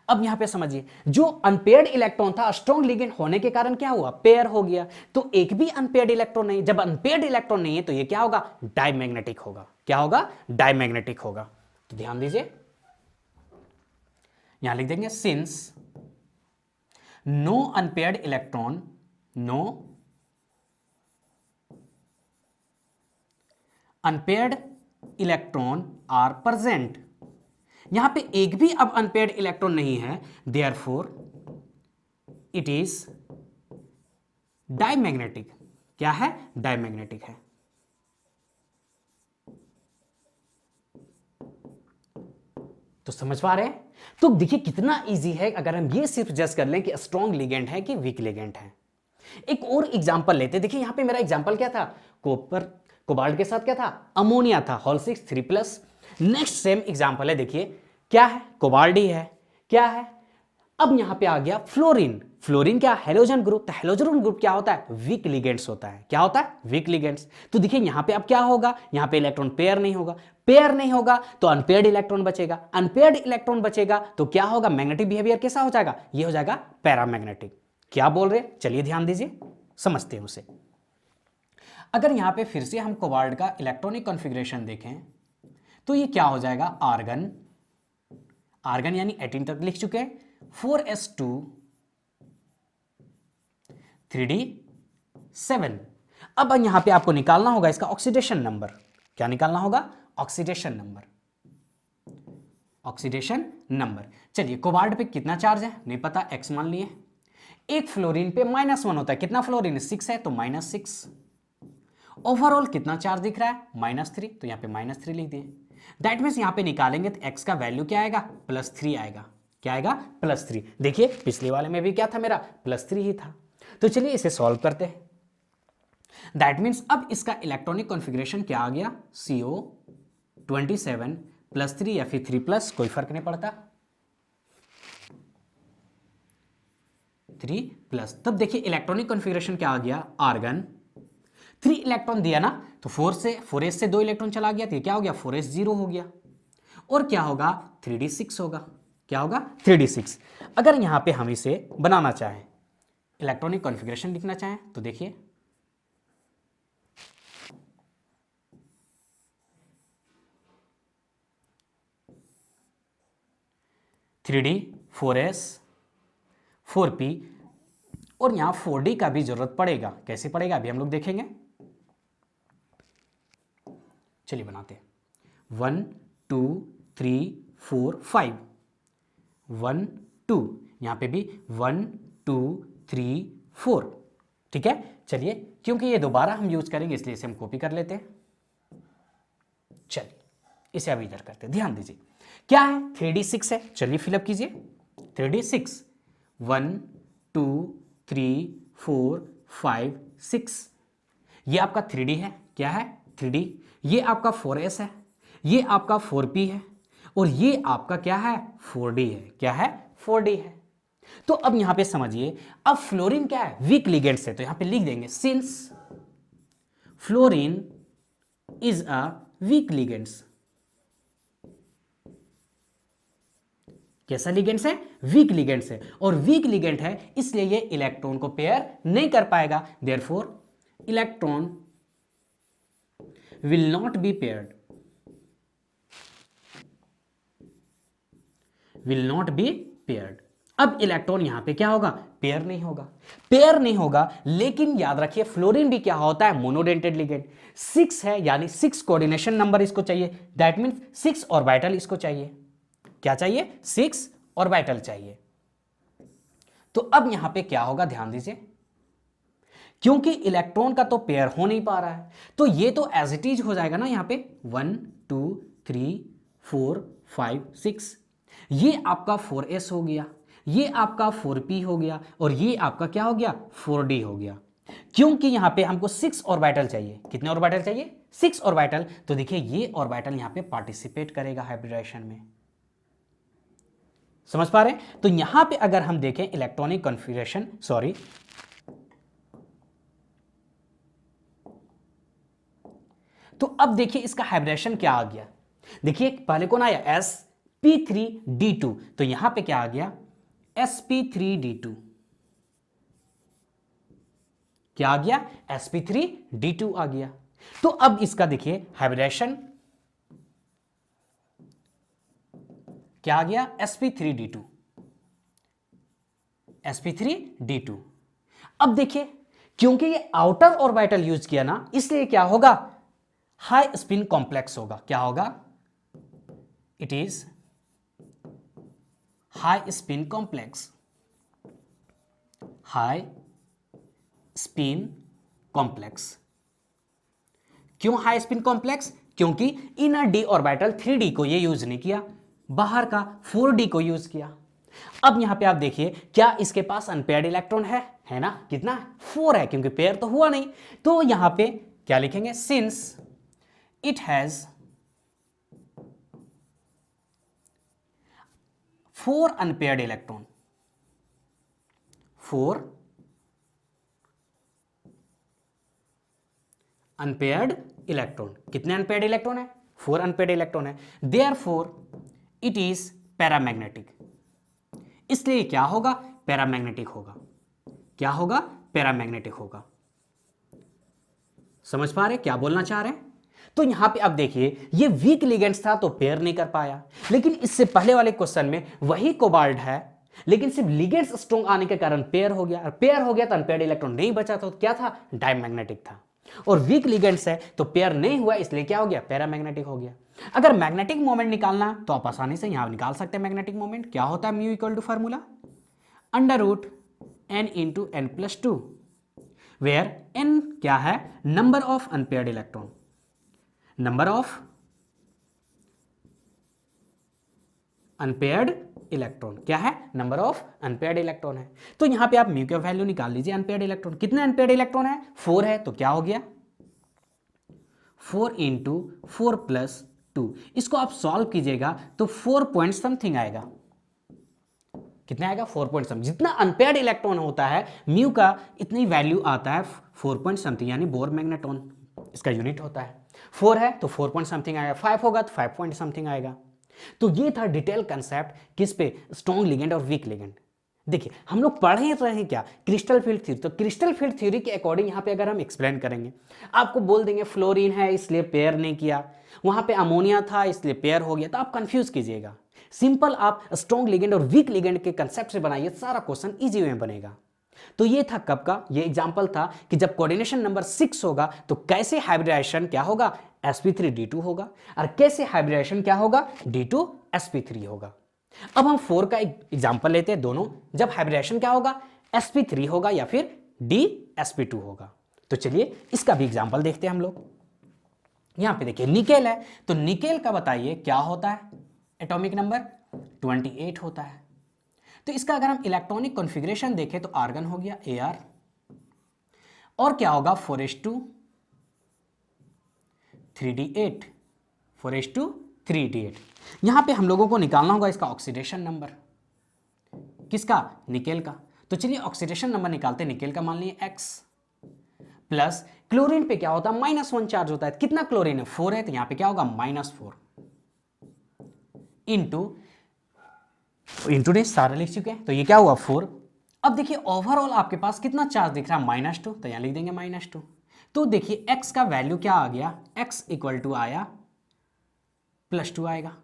अब यहां पे समझिए, जो अनपेयर्ड इलेक्ट्रॉन था स्ट्रॉन्ग लिगेंड होने के कारण क्या हुआ, पेयर हो गया। तो एक भी अनपेयर्ड इलेक्ट्रॉन नहीं, जब अनपेयर्ड इलेक्ट्रॉन नहीं है तो ये क्या होगा, डायमैग्नेटिक होगा। क्या होगा, डायमैग्नेटिक होगा। तो ध्यान दीजिए, यहां लिख देंगे since no unpaired electron, no unpaired electron are present, यहां पे एक भी अब अनपेयर्ड इलेक्ट्रॉन नहीं है, देयरफॉर इट इज डायमैग्नेटिक। क्या है, डायमैग्नेटिक है। तो समझ पा रहे हैं। तो देखिए कितना इजी है अगर हम ये सिर्फ जज कर लें कि स्ट्रॉन्ग लिगेंड है कि वीक लिगेंड है। एक और एग्जांपल लेते, देखिए यहां पे मेरा एग्जांपल क्या था, कॉपर कोबाल्ट के साथ क्या था, अमोनिया था, होल 6 3+। नेक्स्ट सेम एग्जांपल है, देखिए क्या है, कोबाल्ट ही है, क्या है। अब यहां पे आ गया फ्लोरीन, फ्लोरीन क्या, हेलोजन ग्रुप। तो हेलोजन ग्रुप क्या होता है, वीक लिगेंड्स होता है। क्या होता है, वीक लिगेंड्स। तो देखिए यहां पे अब क्या होगा, यहां पे इलेक्ट्रॉन पेयर नहीं होगा, पेयर नहीं होगा तो अनपेयर्ड इलेक्ट्रॉन बचेगा, अनपेयर्ड इलेक्ट्रॉन बचेगा तो क्या होगा, मैग्नेटिक बिहेवियर कैसा हो जाएगा, ये हो जाएगा पैरामैग्नेटिक। क्या बोल रहे हैं, चलिए ध्यान दीजिए, समझते हैं उसे। अगर यहां पे फिर से हम कोबाल्ट का इलेक्ट्रॉनिक कॉन्फ़िगरेशन देखें तो ये क्या हो जाएगा, आर्गन, आर्गन यानी 18 तक लिख चुके हैं, 4s2 3d7। अब यहां पे आपको निकालना होगा इसका ऑक्सीडेशन नंबर। क्या निकालना होगा, ऑक्सीडेशन नंबर, ऑक्सीडेशन नंबर। चलिए कोबाल्ट पे कितना चार्ज है नहीं पता, x मान लिए। एक फ्लोरीन पे -1 होता है, कितना फ्लोरीन, 6 है तो -6। ओवरऑल कितना चार्ज दिख रहा है, -3, तो यहां पे -3 लिख दिए। दैट मीन्स यहां पे निकालेंगे तो x का वैल्यू क्या आएगा, +3 आएगा। क्या आएगा, +3। देखिए पिछले वाले में भी क्या था, मेरा +3 ही था। तो चलिए इसे सॉल्व करते हैं। दैट मीन्स अब इसका इलेक्ट्रॉनिक कॉन्फ़िगरेशन क्या आ गया, CO27 +3 या फिर 3+, कोई फर्क नहीं पड़ता, 3+। तब देखिए इलेक्ट्रॉनिक कॉन्फ़िगरेशन क्या आ गया, आर्गन 3 इलेक्ट्रॉन दिया ना, तो 4s से 2 इलेक्ट्रॉन चला गया, तो ये क्या हो गया, 4s 0 हो गया। और क्या होगा, 3d6 होगा। क्या होगा, 3d6। अगर यहां पे हम इसे बनाना चाहें, इलेक्ट्रॉनिक कॉन्फ़िगरेशन लिखना चाहें तो देखिए, थ्री डी 4s 4p, और यहां 4d का भी जरूरत पड़ेगा। कैसे पड़ेगा अभी हम लोग देखेंगे। चलिए बनाते हैं, 1 2 3 4 5, 1 2, यहां पे भी 1 2 3 4। ठीक है, चलिए क्योंकि ये दोबारा हम यूज करेंगे इसलिए इसे हम कॉपी कर लेते हैं। चलिए इसे अब इधर करते हैं, ध्यान दीजिए क्या है, 3d6 है। चलिए फिलअप कीजिए, 3d6, 1 2 3 4 5 6। ये आपका 3d है, क्या है 3d। ये आपका 4s है, ये आपका 4p है, और ये आपका क्या है 4d है। क्या है 4d है। तो अब यहां पे समझिए, अब फ्लोरीन क्या है, वीक लिगेंड से, तो यहां पे लिख देंगे since fluorine is a weak ligands. कैसा लिगेंड्स है, वीक लिगेंड्स है, और वीक लिगेंड है इसलिए ये इलेक्ट्रॉन को पेयर नहीं कर पाएगा, therefore electron will not be paired, will not be paired. अब इलेक्ट्रॉन यहां पे क्या होगा, पेयर नहीं होगा, पेयर नहीं होगा। लेकिन याद रखिए फ्लोरीन भी क्या होता है, मोनोडेंटेड लिगेंड। 6 है यानी 6 कोऑर्डिनेशन नंबर इसको चाहिए, दैट मीन्स 6 ऑर्बिटल इसको चाहिए। क्या चाहिए, 6 ऑर्बिटल चाहिए। तो अब यहां पे क्या होगा, ध्यान दीजिए, क्योंकि इलेक्ट्रॉन का तो पेयर हो नहीं पा रहा है, तो ये तो एज इट इज हो जाएगा ना, यहां पे 1 2 3 4 5 6। ये आपका 4s हो गया, ये आपका 4p हो गया, और ये आपका क्या हो गया 4d हो गया। क्योंकि यहां पे हमको 6 ऑर्बिटल चाहिए। कितने ऑर्बिटल चाहिए, 6 ऑर्बिटल। तो देखिए ये ऑर्बिटल यहां पे पार्टिसिपेट करेगा हाइब्रिडाइजेशन में। समझ पा रहे हैं। तो यहां पे अगर हम देखें इलेक्ट्रॉनिक कॉन्फ़िगरेशन, सॉरी, तो अब देखिए इसका हाइब्रिडेशन क्या आ गया। देखिए पहले कौन आया sp3d2, तो यहां पे क्या आ गया sp3d2, क्या आ गया sp3d2 आ गया। तो अब इसका देखिए हाइब्रिडेशन क्या आ गया sp3d2, sp3d2। अब देखिए क्योंकि ये आउटर ऑर्बिटल यूज किया ना, इसलिए क्या होगा हाई स्पिन कॉम्प्लेक्स होगा। क्या होगा, it is high spin complex, high spin complex. क्यों हाई स्पिन कॉम्प्लेक्स, क्योंकि इनर डी ऑर्बिटल 3d को ये यूज नहीं किया, बाहर का 4d को यूज किया। अब यहां पे आप देखिए क्या इसके पास अनपेयर्ड इलेक्ट्रॉन है ना, कितना 4 है, क्योंकि पेयर तो हुआ नहीं। तो यहां पे क्या लिखेंगे, since it has 4 unpaired electron, 4 unpaired electron. कितने अनपेयर्ड इलेक्ट्रॉन है, 4 अनपेयर्ड इलेक्ट्रॉन है। देयरफॉर इट इज पैरामैग्नेटिक, इसलिए क्या होगा पैरामैग्नेटिक होगा। क्या होगा, पैरामैग्नेटिक होगा। समझ पा रहे क्या बोलना चाह रहे हैं। तो यहां पे अब देखिए ये वीक लिगेंड्स था तो पेयर नहीं कर पाया, लेकिन इससे पहले वाले क्वेश्चन में वही कोबाल्ट है, लेकिन सिर्फ लिगेंड्स स्ट्रॉन्ग आने के कारण पेयर हो गया, और पेयर हो गया तो अनपेयर्ड इलेक्ट्रॉन नहीं बचा, तो क्या था डायमैग्नेटिक था। और वीक लिगेंड्स है तो पेयर नहीं हुआ, इसलिए क्या हो गया पैरामैग्नेटिक हो गया। अगर मैग्नेटिक मोमेंट निकालना तो आप आसानी से यहां निकाल सकते हैं। मैग्नेटिक मोमेंट क्या होता है, mu equal to formula √n into n plus 2, where n क्या है number of unpaired electron, number of unpaired electron क्या है, नंबर ऑफ अनपेयर्ड इलेक्ट्रॉन है। तो यहां पे आप म्यू का वैल्यू निकाल लीजिए। अनपेयर्ड इलेक्ट्रॉन, कितने अनपेयर्ड इलेक्ट्रॉन है 4 है, तो क्या हो गया 4 इंटू 4 प्लस 2। इसको आप सॉल्व कीजिएगा तो 4 पॉइंट समथिंग आएगा। कितना आएगा 4 पॉइंट समथिंग। जितना अनपेयर्ड इलेक्ट्रॉन होता है म्यू का इतनी वैल्यू आता है 4 पॉइंट समथिंग, यानी बोर मैग्नेटॉन इसका यूनिट होता है। 4 है तो 4 पॉइंट समथिंग आएगा, 5 होगा तो 5 पॉइंट समथिंग आएगा। तो ये था डिटेल कंसेप्ट किस पे, स्ट्रॉन्ग लिगेंड और वीक लिगेंड। देखिए हम लोग पढ़ ही रहे हैं क्या, क्रिस्टल फील्ड थ्योरी। तो क्रिस्टल फील्ड थ्योरी के अकॉर्डिंग यहाँ पे अगर हम एक्सप्लेन करेंगे, आपको बोल देंगे फ्लोरीन है इसलिए पेयर नहीं किया, वहां पे अमोनिया था इसलिए पेयर हो गया, तो आप कंफ्यूज कीजिएगा। सिंपल आप स्ट्रॉन्ग लिगेंड और वीक लिगेंड के कंसेप्ट से बनाइए, सारा क्वेश्चन इजी वे में बनेगा। तो ये था कब का, ये एग्जांपल था कि जब कोऑर्डिनेशन नंबर 6 होगा तो कैसे हाइब्रिडाइजेशन क्या होगा sp3d2 होगा, और कैसे हाइब्रिडाइजेशन क्या होगा d2sp3 होगा। अब हम 4 का एक एग्जांपल लेते हैं, दोनों जब हाइब्रिडाइजेशन क्या होगा sp3 होगा या फिर dsp2 होगा। तो चलिए इसका भी एग्जांपल देखते हैं हम लोग। यहां पे देखिए निकेल है, तो निकेल का बताइए क्या होता है, एटॉमिक नंबर 28 होता है। तो इसका अगर हम इलेक्ट्रॉनिक कॉन्फ़िगरेशन देखें तो आर्गन हो गया Ar, और क्या होगा 4s2 3d8, 4s2 3d8। यहां पे हम लोगों को निकालना होगा इसका ऑक्सीडेशन नंबर, किसका निकेल का। तो चलिए ऑक्सीडेशन नंबर निकालते हैं। निकेल का मान लिए x, प्लस क्लोरीन पे क्या होता है -1 चार्ज होता है। कितना क्लोरीन है 4 है, तो यहां पे क्या होगा -4 इंटू ने सारा लिख चुके हैं, तो ये क्या हुआ 4। अब देखिए ओवरऑल आपके पास कितना चार्ज दिख रहा है -2, तो यहां लिख देंगे -2। तो देखिए x का वैल्यू क्या आ गया, x इक्वल टू आया +2 आएगा।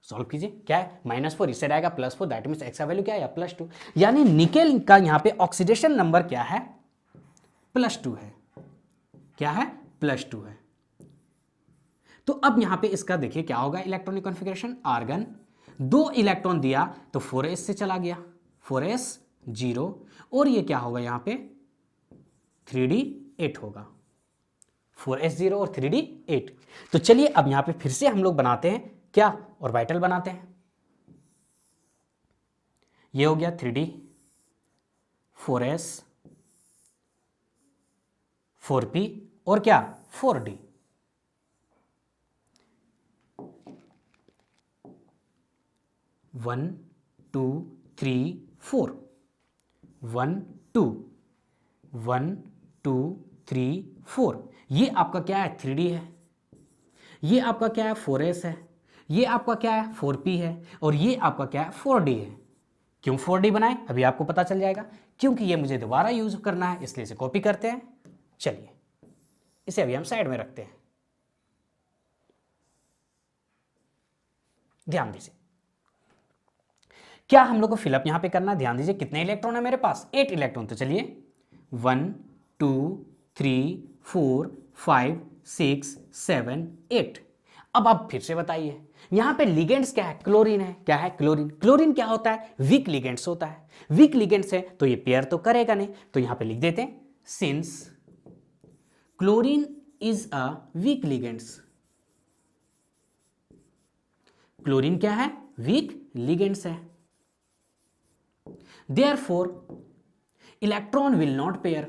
सॉल्व कीजिए, क्या है -4 इससे आएगा +4, दैट मीन्स x का वैल्यू क्या है +2, यानी निकेल का यहां पे ऑक्सीडेशन नंबर क्या है +2 है। क्या है +2 है। तो अब यहां पे इसका देखिए क्या होगा इलेक्ट्रॉनिक कॉन्फ़िगरेशन, आर्गन 2 इलेक्ट्रॉन दिया तो 4s से चला गया, 4s 0, और ये क्या होगा यहां पे 3d8 होगा, 4s 0 और 3d8। तो चलिए अब यहां पे फिर से हम लोग बनाते हैं क्या, ऑर्बिटल बनाते हैं। ये हो गया 3d, 4s, 4p और क्या 4d। 1 2 3 4, 1 2 1 2 3 4, ये आपका क्या है 3d है। ये आपका क्या है 4s है, ये आपका क्या है 4p है, और ये आपका क्या है 4d है। क्यों 4d बनाए अभी आपको पता चल जाएगा, क्योंकि ये मुझे दोबारा यूज करना है इसलिए इसे कॉपी करते हैं। चलिए इसे अभी हम साइड में रखते हैं। ध्यान दीजिए क्या हम लोग को फिलअप यहां पे करना है। ध्यान दीजिए कितने इलेक्ट्रॉन है मेरे पास, 8 इलेक्ट्रॉन। तो चलिए 1 2 3 4 5 6 7 8। अब आप फिर से बताइए यहां पे लिगेंड्स क्या है, क्लोरीन है। क्या है क्लोरीन। क्लोरीन क्या होता है, वीक लिगेंड्स होता है। वीक लिगेंड्स है तो ये पेयर तो करेगा नहीं, तो यहां पे लिख देते हैं since chlorine is a weak ligands. क्लोरीन क्या है, वीक लिगेंड्स है। Therefore, electron will not pair.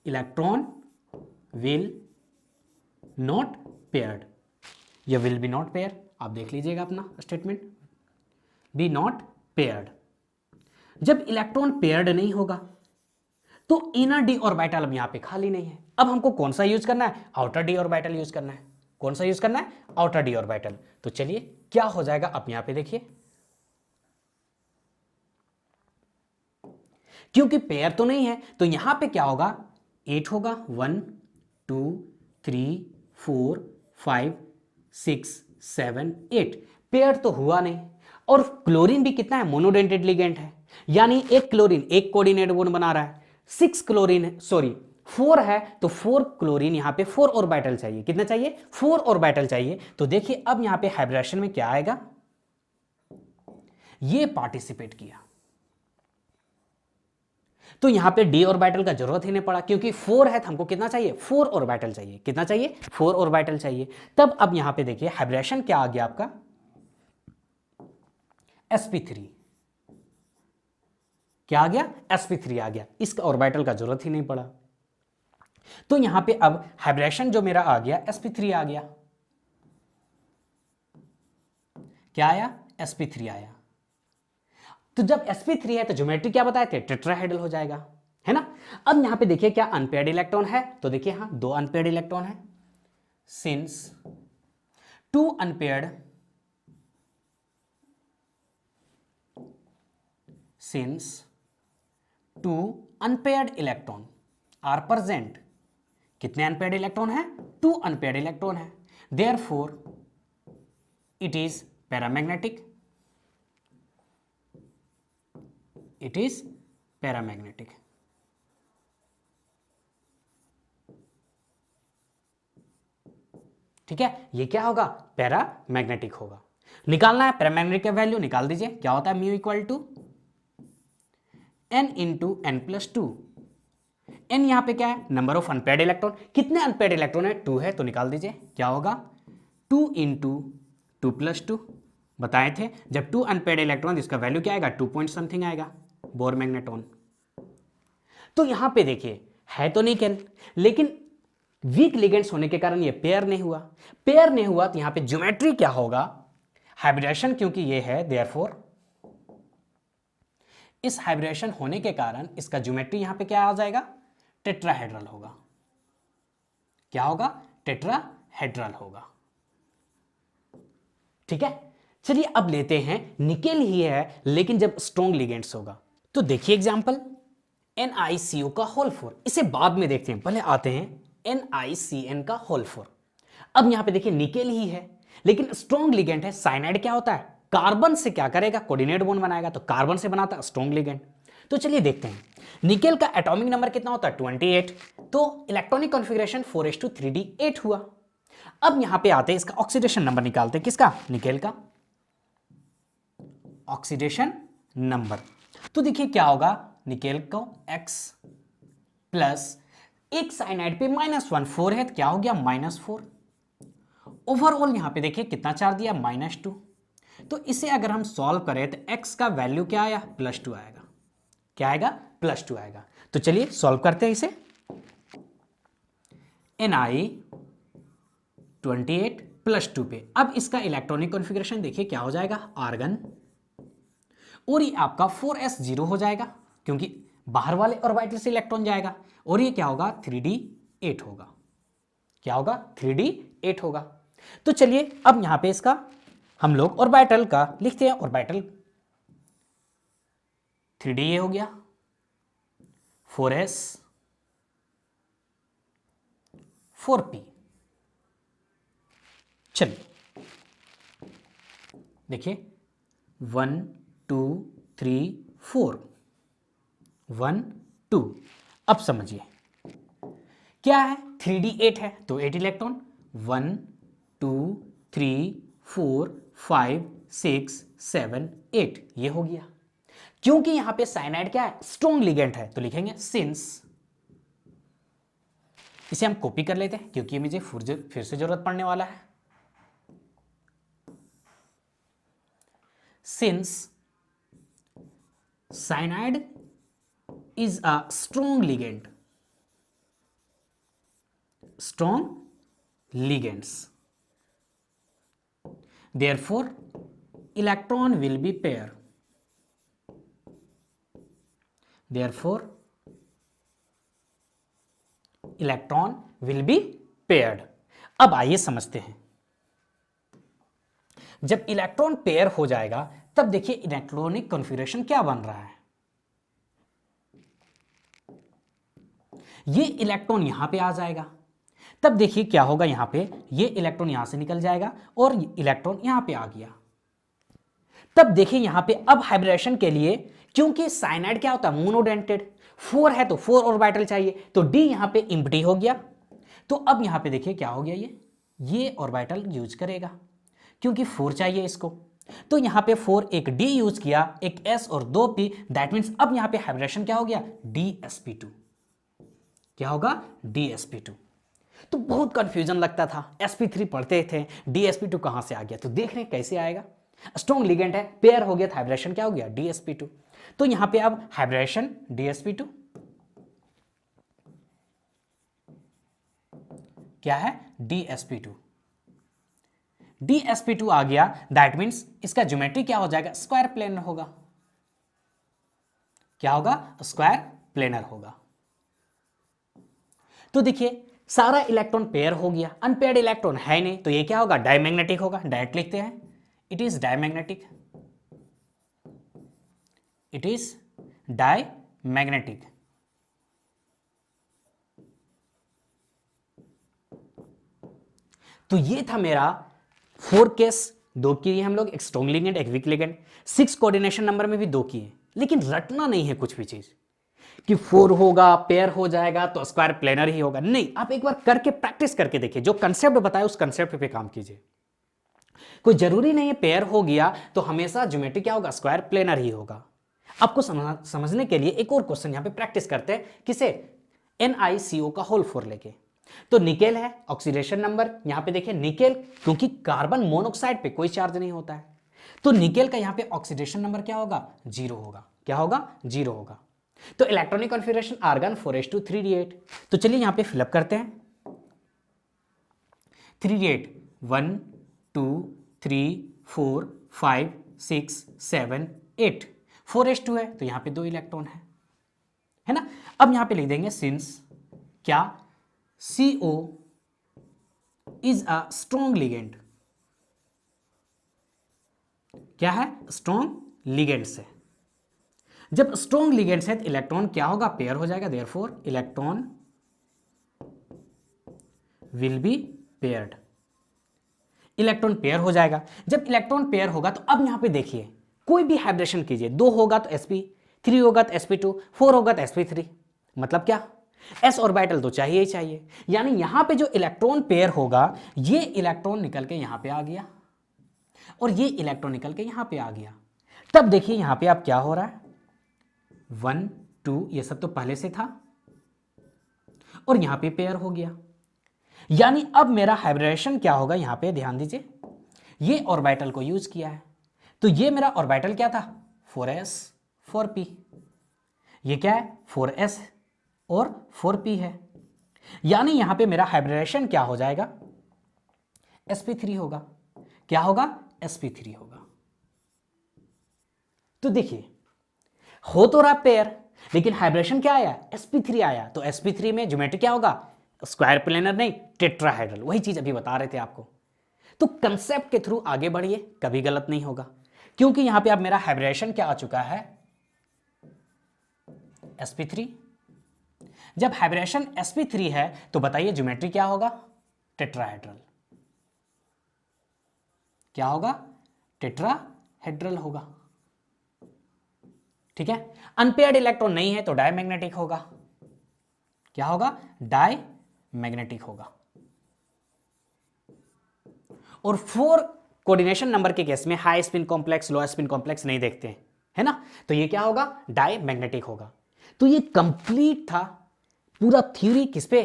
Electron will not paired. या will be not pair, आप देख लीजिएगा अपना स्टेटमेंट, be not paired। जब इलेक्ट्रॉन पेयर्ड नहीं होगा तो इनर डी ऑर्बिटल अब यहां पे खाली नहीं है। अब हमको कौन सा यूज करना है, आउटर डी ऑर्बिटल यूज करना है। कौन सा यूज करना है, आउटर डी ऑर्बिटल। तो चलिए क्या हो जाएगा, आप यहां पे देखिए, क्योंकि पेयर तो नहीं है तो यहां पे क्या होगा, 8 होगा। 1 2 3 4 5 6 7 8। पेयर तो हुआ नहीं, और क्लोरीन भी कितना है, मोनोडेंटेड लिगेंड है, यानी एक क्लोरीन एक कोऑर्डिनेट बॉन्ड बना रहा है। 6 क्लोरीन सॉरी 4 है तो 4 क्लोरीन यहां पे 4 ऑर्बिटल चाहिए। कितना चाहिए, 4 ऑर्बिटल चाहिए। तो देखिए अब यहां पे हाइब्रिडेशन में क्या आएगा, ये पार्टिसिपेट किया, तो यहां पे डी ऑर्बिटल का जरूरत ही नहीं पड़ा, क्योंकि 4 है तो हमको कितना चाहिए, 4 ऑर्बिटल चाहिए। कितना चाहिए, 4 ऑर्बिटल चाहिए। तब अब यहां पे देखिए हाइब्रिडेशन क्या आ गया आपका, sp3। क्या आ गया, sp3 आ गया, इसका ऑर्बिटल का जरूरत ही नहीं पड़ा। तो यहां पे अब हाइब्रिडेशन जो मेरा आ गया sp3 आ गया। क्या आया, sp3 आया। तो जब sp3 है तो ज्योमेट्री क्या बताए थे, टेट्राहेड्रल हो जाएगा, है ना। अब यहां पे देखिए क्या अनपेयर्ड इलेक्ट्रॉन है, तो देखिए हाँ 2 अनपेयर्ड इलेक्ट्रॉन है। Since 2 unpaired, since 2 unpaired electron are present. कितने अनपेयर्ड इलेक्ट्रॉन है, 2 अनपेयर्ड इलेक्ट्रॉन है। Therefore it is paramagnetic, it is paramagnetic. ठीक है, ये क्या होगा, पैरामैग्नेटिक होगा। निकालना है पैरामैग्नेटिक का वैल्यू, निकाल दीजिए। क्या होता है, mu equal to n into N plus two. N यहां पे क्या है, नंबर ऑफ अनपेयर्ड इलेक्ट्रॉन। कितने अनपेयर्ड इलेक्ट्रॉन है, 2 है, तो निकाल दीजिए। क्या होगा, 2 इंटू 2 प्लस 2। बताए थे जब 2 अनपेयर्ड इलेक्ट्रॉन, इसका वैल्यू क्या आएगा, 2 पॉइंट समथिंग आएगा, बोर मैग्नेटॉन। तो यहां पे देखिए है तो निकेल, लेकिन वीक लिगेंड्स होने के कारण ये पेयर नहीं हुआ। पेयर नहीं हुआ तो यहां पे ज्योमेट्री क्या होगा, हाइब्रिडेशन, क्योंकि ये है देयरफॉर इस हाइब्रिडेशन होने के कारण इसका ज्योमेट्री यहां पे क्या आ जाएगा, टेट्राहेड्रल होगा। क्या होगा, टेट्राहेड्रल होगा। ठीक है, चलिए अब लेते हैं, निकेल ही है लेकिन जब स्ट्रॉन्ग लिगेंड्स होगा। तो देखिए एग्जांपल NiCO का होल 4, इसे बाद में देखते हैं, पहले आते हैं NiCN का होल 4। अब यहां पे देखिए निकेल ही है लेकिन स्ट्रॉन्ग लिगेंड है। साइनाइड क्या होता है, कार्बन से क्या करेगा, कोऑर्डिनेट बॉन्ड बनाएगा, तो कार्बन से बनाता है स्ट्रॉन्ग लिगेंड। तो चलिए देखते हैं, निकेल का एटॉमिक नंबर कितना होता है, 28। तो इलेक्ट्रॉनिक कॉन्फ़िगरेशन 4s2 3d8 हुआ। अब यहां पे आते हैं, इसका ऑक्सीडेशन नंबर निकालते हैं, किसका, निकेल का ऑक्सीडेशन नंबर। तो देखिए क्या होगा, निकेल को X प्लस एक साइनाइड पे -1 4 है, तो क्या हो गया -4। ओवरऑल यहां पे देखिए कितना चार्ज दिया, -2। तो इसे अगर हम सॉल्व करें तो X का वैल्यू क्या आया, +2 आएगा। क्या आएगा, +2 आएगा। तो चलिए सॉल्व करते हैं इसे। Ni28 +2 पे अब इसका इलेक्ट्रॉनिक कॉन्फ़िगरेशन देखिए क्या हो जाएगा, आर्गन, और ये आपका 4s0 हो जाएगा क्योंकि बाहर वाले ऑर्बिटल से इलेक्ट्रॉन जाएगा, और ये क्या होगा, 3d8 होगा। क्या होगा, 3d8 होगा। तो चलिए अब यहां पे इसका हम लोग ऑर्बिटल का लिखते हैं। ऑर्बिटल 3d ये हो गया, 4s 4p। चलिए देखिए 1 2 3 4 1 2। अब समझिए क्या है, 3d 8 है तो 8 इलेक्ट्रॉन, 1 2 3 4 5 6 7 8 ये हो गया। क्योंकि यहां पे साइनाइड क्या है, स्ट्रॉन्ग लिगेंड है, तो लिखेंगे सिंस, इसे हम कॉपी कर लेते हैं क्योंकि मुझे फिर से जरूरत पड़ने वाला है। Since cyanide is a strong ligand, strong ligands, therefore electron will be pair, therefore electron will be paired. अब आइए समझते हैं, जब इलेक्ट्रॉन पेयर हो जाएगा तब देखिए इलेक्ट्रॉनिक कॉन्फ़िगरेशन क्या बन रहा है। ये इलेक्ट्रॉन यहां पे आ जाएगा, तब देखिए क्या होगा, यहां पे ये इलेक्ट्रॉन यहां से निकल जाएगा और इलेक्ट्रॉन यहां पे आ गया। तब देखिए यहां पे अब हाइब्रिडेशन के लिए, क्योंकि साइनाइड क्या होता है, मोनोडेंटेड, 4 है तो 4 ऑर्बिटल चाहिए, तो d यहां पे एम्प्टी हो गया। तो अब यहां पे देखिए क्या हो गया, ये ऑर्बिटल यूज करेगा क्योंकि 4 चाहिए इसको, तो यहां पे 4 एक d यूज किया, एक s और 2 p, दैट मीन्स अब यहां पे हाइब्रिडेशन क्या हो गया, dsp2। क्या होगा, dsp2। तो बहुत कंफ्यूजन लगता था, sp3 पढ़ते थे, dsp2 कहां से आ गया, तो देख रहे हैं कैसे आएगा। स्ट्रॉन्ग लिगेंड है, पेयर हो गया, हाइब्रिडेशन क्या हो गया, dsp2। तो यहां पे अब हाइब्रिडेशन dsp2 क्या है, dsp2। dsp2 आ गया, दैट मीन्स इसका ज्योमेट्री क्या हो जाएगा, स्क्वायर प्लेनर होगा। क्या होगा, स्क्वायर प्लेनर होगा। तो देखिए सारा इलेक्ट्रॉन पेयर हो गया, अनपेयर्ड इलेक्ट्रॉन है नहीं, तो ये क्या होगा, डायमैग्नेटिक होगा। डायरेक्ट लिखते हैं, it is diamagnetic, it is diamagnetic. तो ये था मेरा 4 केस, 2 किए हम लोग, एक स्ट्रॉन्ग लिगेंड एक वीक लिगेंड। 6 कोऑर्डिनेशन नंबर में भी 2 किए, लेकिन रटना नहीं है कुछ भी चीज कि 4 होगा पेयर हो जाएगा तो स्क्वायर प्लेनर ही होगा, नहीं। आप एक बार करके प्रैक्टिस करके देखिए, जो कंसेप्ट बताया उस कंसेप्ट पे काम कीजिए। कोई जरूरी नहीं है पेयर हो गया तो हमेशा ज्योमेट्री क्या होगा, स्क्वायर प्लेनर ही होगा। आपको समझने के लिए एक और क्वेश्चन यहां पे प्रैक्टिस करते हैं, किसे, NiCO का होल 4 लेके। तो निकेल है, ऑक्सीडेशन नंबर यहां पे देखिए निकेल, क्योंकि कार्बन मोनोऑक्साइड पे कोई चार्ज नहीं होता है, तो निकेल का यहां पे ऑक्सीडेशन नंबर क्या होगा, 0 होगा। क्या होगा, 0 होगा। तो electronic configuration argon 4s2 3d8। तो चलिए यहां पे फिलअप करते हैं, 3d8 1 2 3 4 5 6 7 8, 4s2 है तो यहां पे 2 इलेक्ट्रॉन है ना। अब यहां पे लिख देंगे सिंस क्या, CO is a strong ligand. क्या है, स्ट्रॉन्ग लिगेंड से। जब स्ट्रॉन्ग लिगेंड से इलेक्ट्रॉन क्या होगा, पेयर हो जाएगा, therefore electron will be paired. Electron pair हो जाएगा। जब इलेक्ट्रॉन पेयर होगा तो अब यहां पे देखिए कोई भी हाइब्रिडेशन कीजिए, 2 होगा तो sp3 होगा तो sp2, 4 होगा तो sp3, मतलब क्या, s ऑर्बिटल तो चाहिए ही चाहिए। यानी यहां पे जो इलेक्ट्रॉन पेयर होगा, ये इलेक्ट्रॉन निकल के यहां पे आ गया और ये इलेक्ट्रॉन निकल के यहां पे आ गया। तब देखिए यहां पे अब क्या हो रहा है, 1 2 ये सब तो पहले से था और यहां पे पेयर हो गया। यानी अब मेरा हाइब्रिडेशन क्या होगा, यहां पे ध्यान दीजिए, ये ऑर्बिटल को यूज किया है, तो ये मेरा ऑर्बिटल क्या था, 4s 4p। ये क्या है, 4s और 4p है। यानी यहां पे मेरा हाइब्रिडेशन क्या हो जाएगा, sp3 होगा। क्या होगा, sp3 होगा। तो देखिए हो तो रहा पेयर, लेकिन हाइब्रिडेशन क्या आया, sp3 आया, तो sp3 में ज्योमेट्री क्या होगा, स्क्वायर प्लेनर नहीं, टेट्राहेड्रल। वही चीज अभी बता रहे थे आपको। तो कंसेप्ट के थ्रू आगे बढ़िए, कभी गलत नहीं होगा, क्योंकि यहां पे अब मेरा हाइब्रिडेशन क्या आ चुका है, sp3। जब हाइब्रिडेशन sp3 है तो बताइए ज्योमेट्री क्या होगा, टेट्राहेड्रल। क्या होगा, टेट्राहेड्रल होगा। ठीक है, अनपेयर्ड इलेक्ट्रॉन नहीं है तो डायमैग्नेटिक होगा। क्या होगा, डायमैग्नेटिक होगा। और 4 कोऑर्डिनेशन नंबर के केस में हाई स्पिन कॉम्प्लेक्स, लो स्पिन कॉम्प्लेक्स नहीं देखते हैं, है ना, तो ये क्या होगा, डायमैग्नेटिक होगा। तो ये कंप्लीट था पूरा थ्योरी। किस पे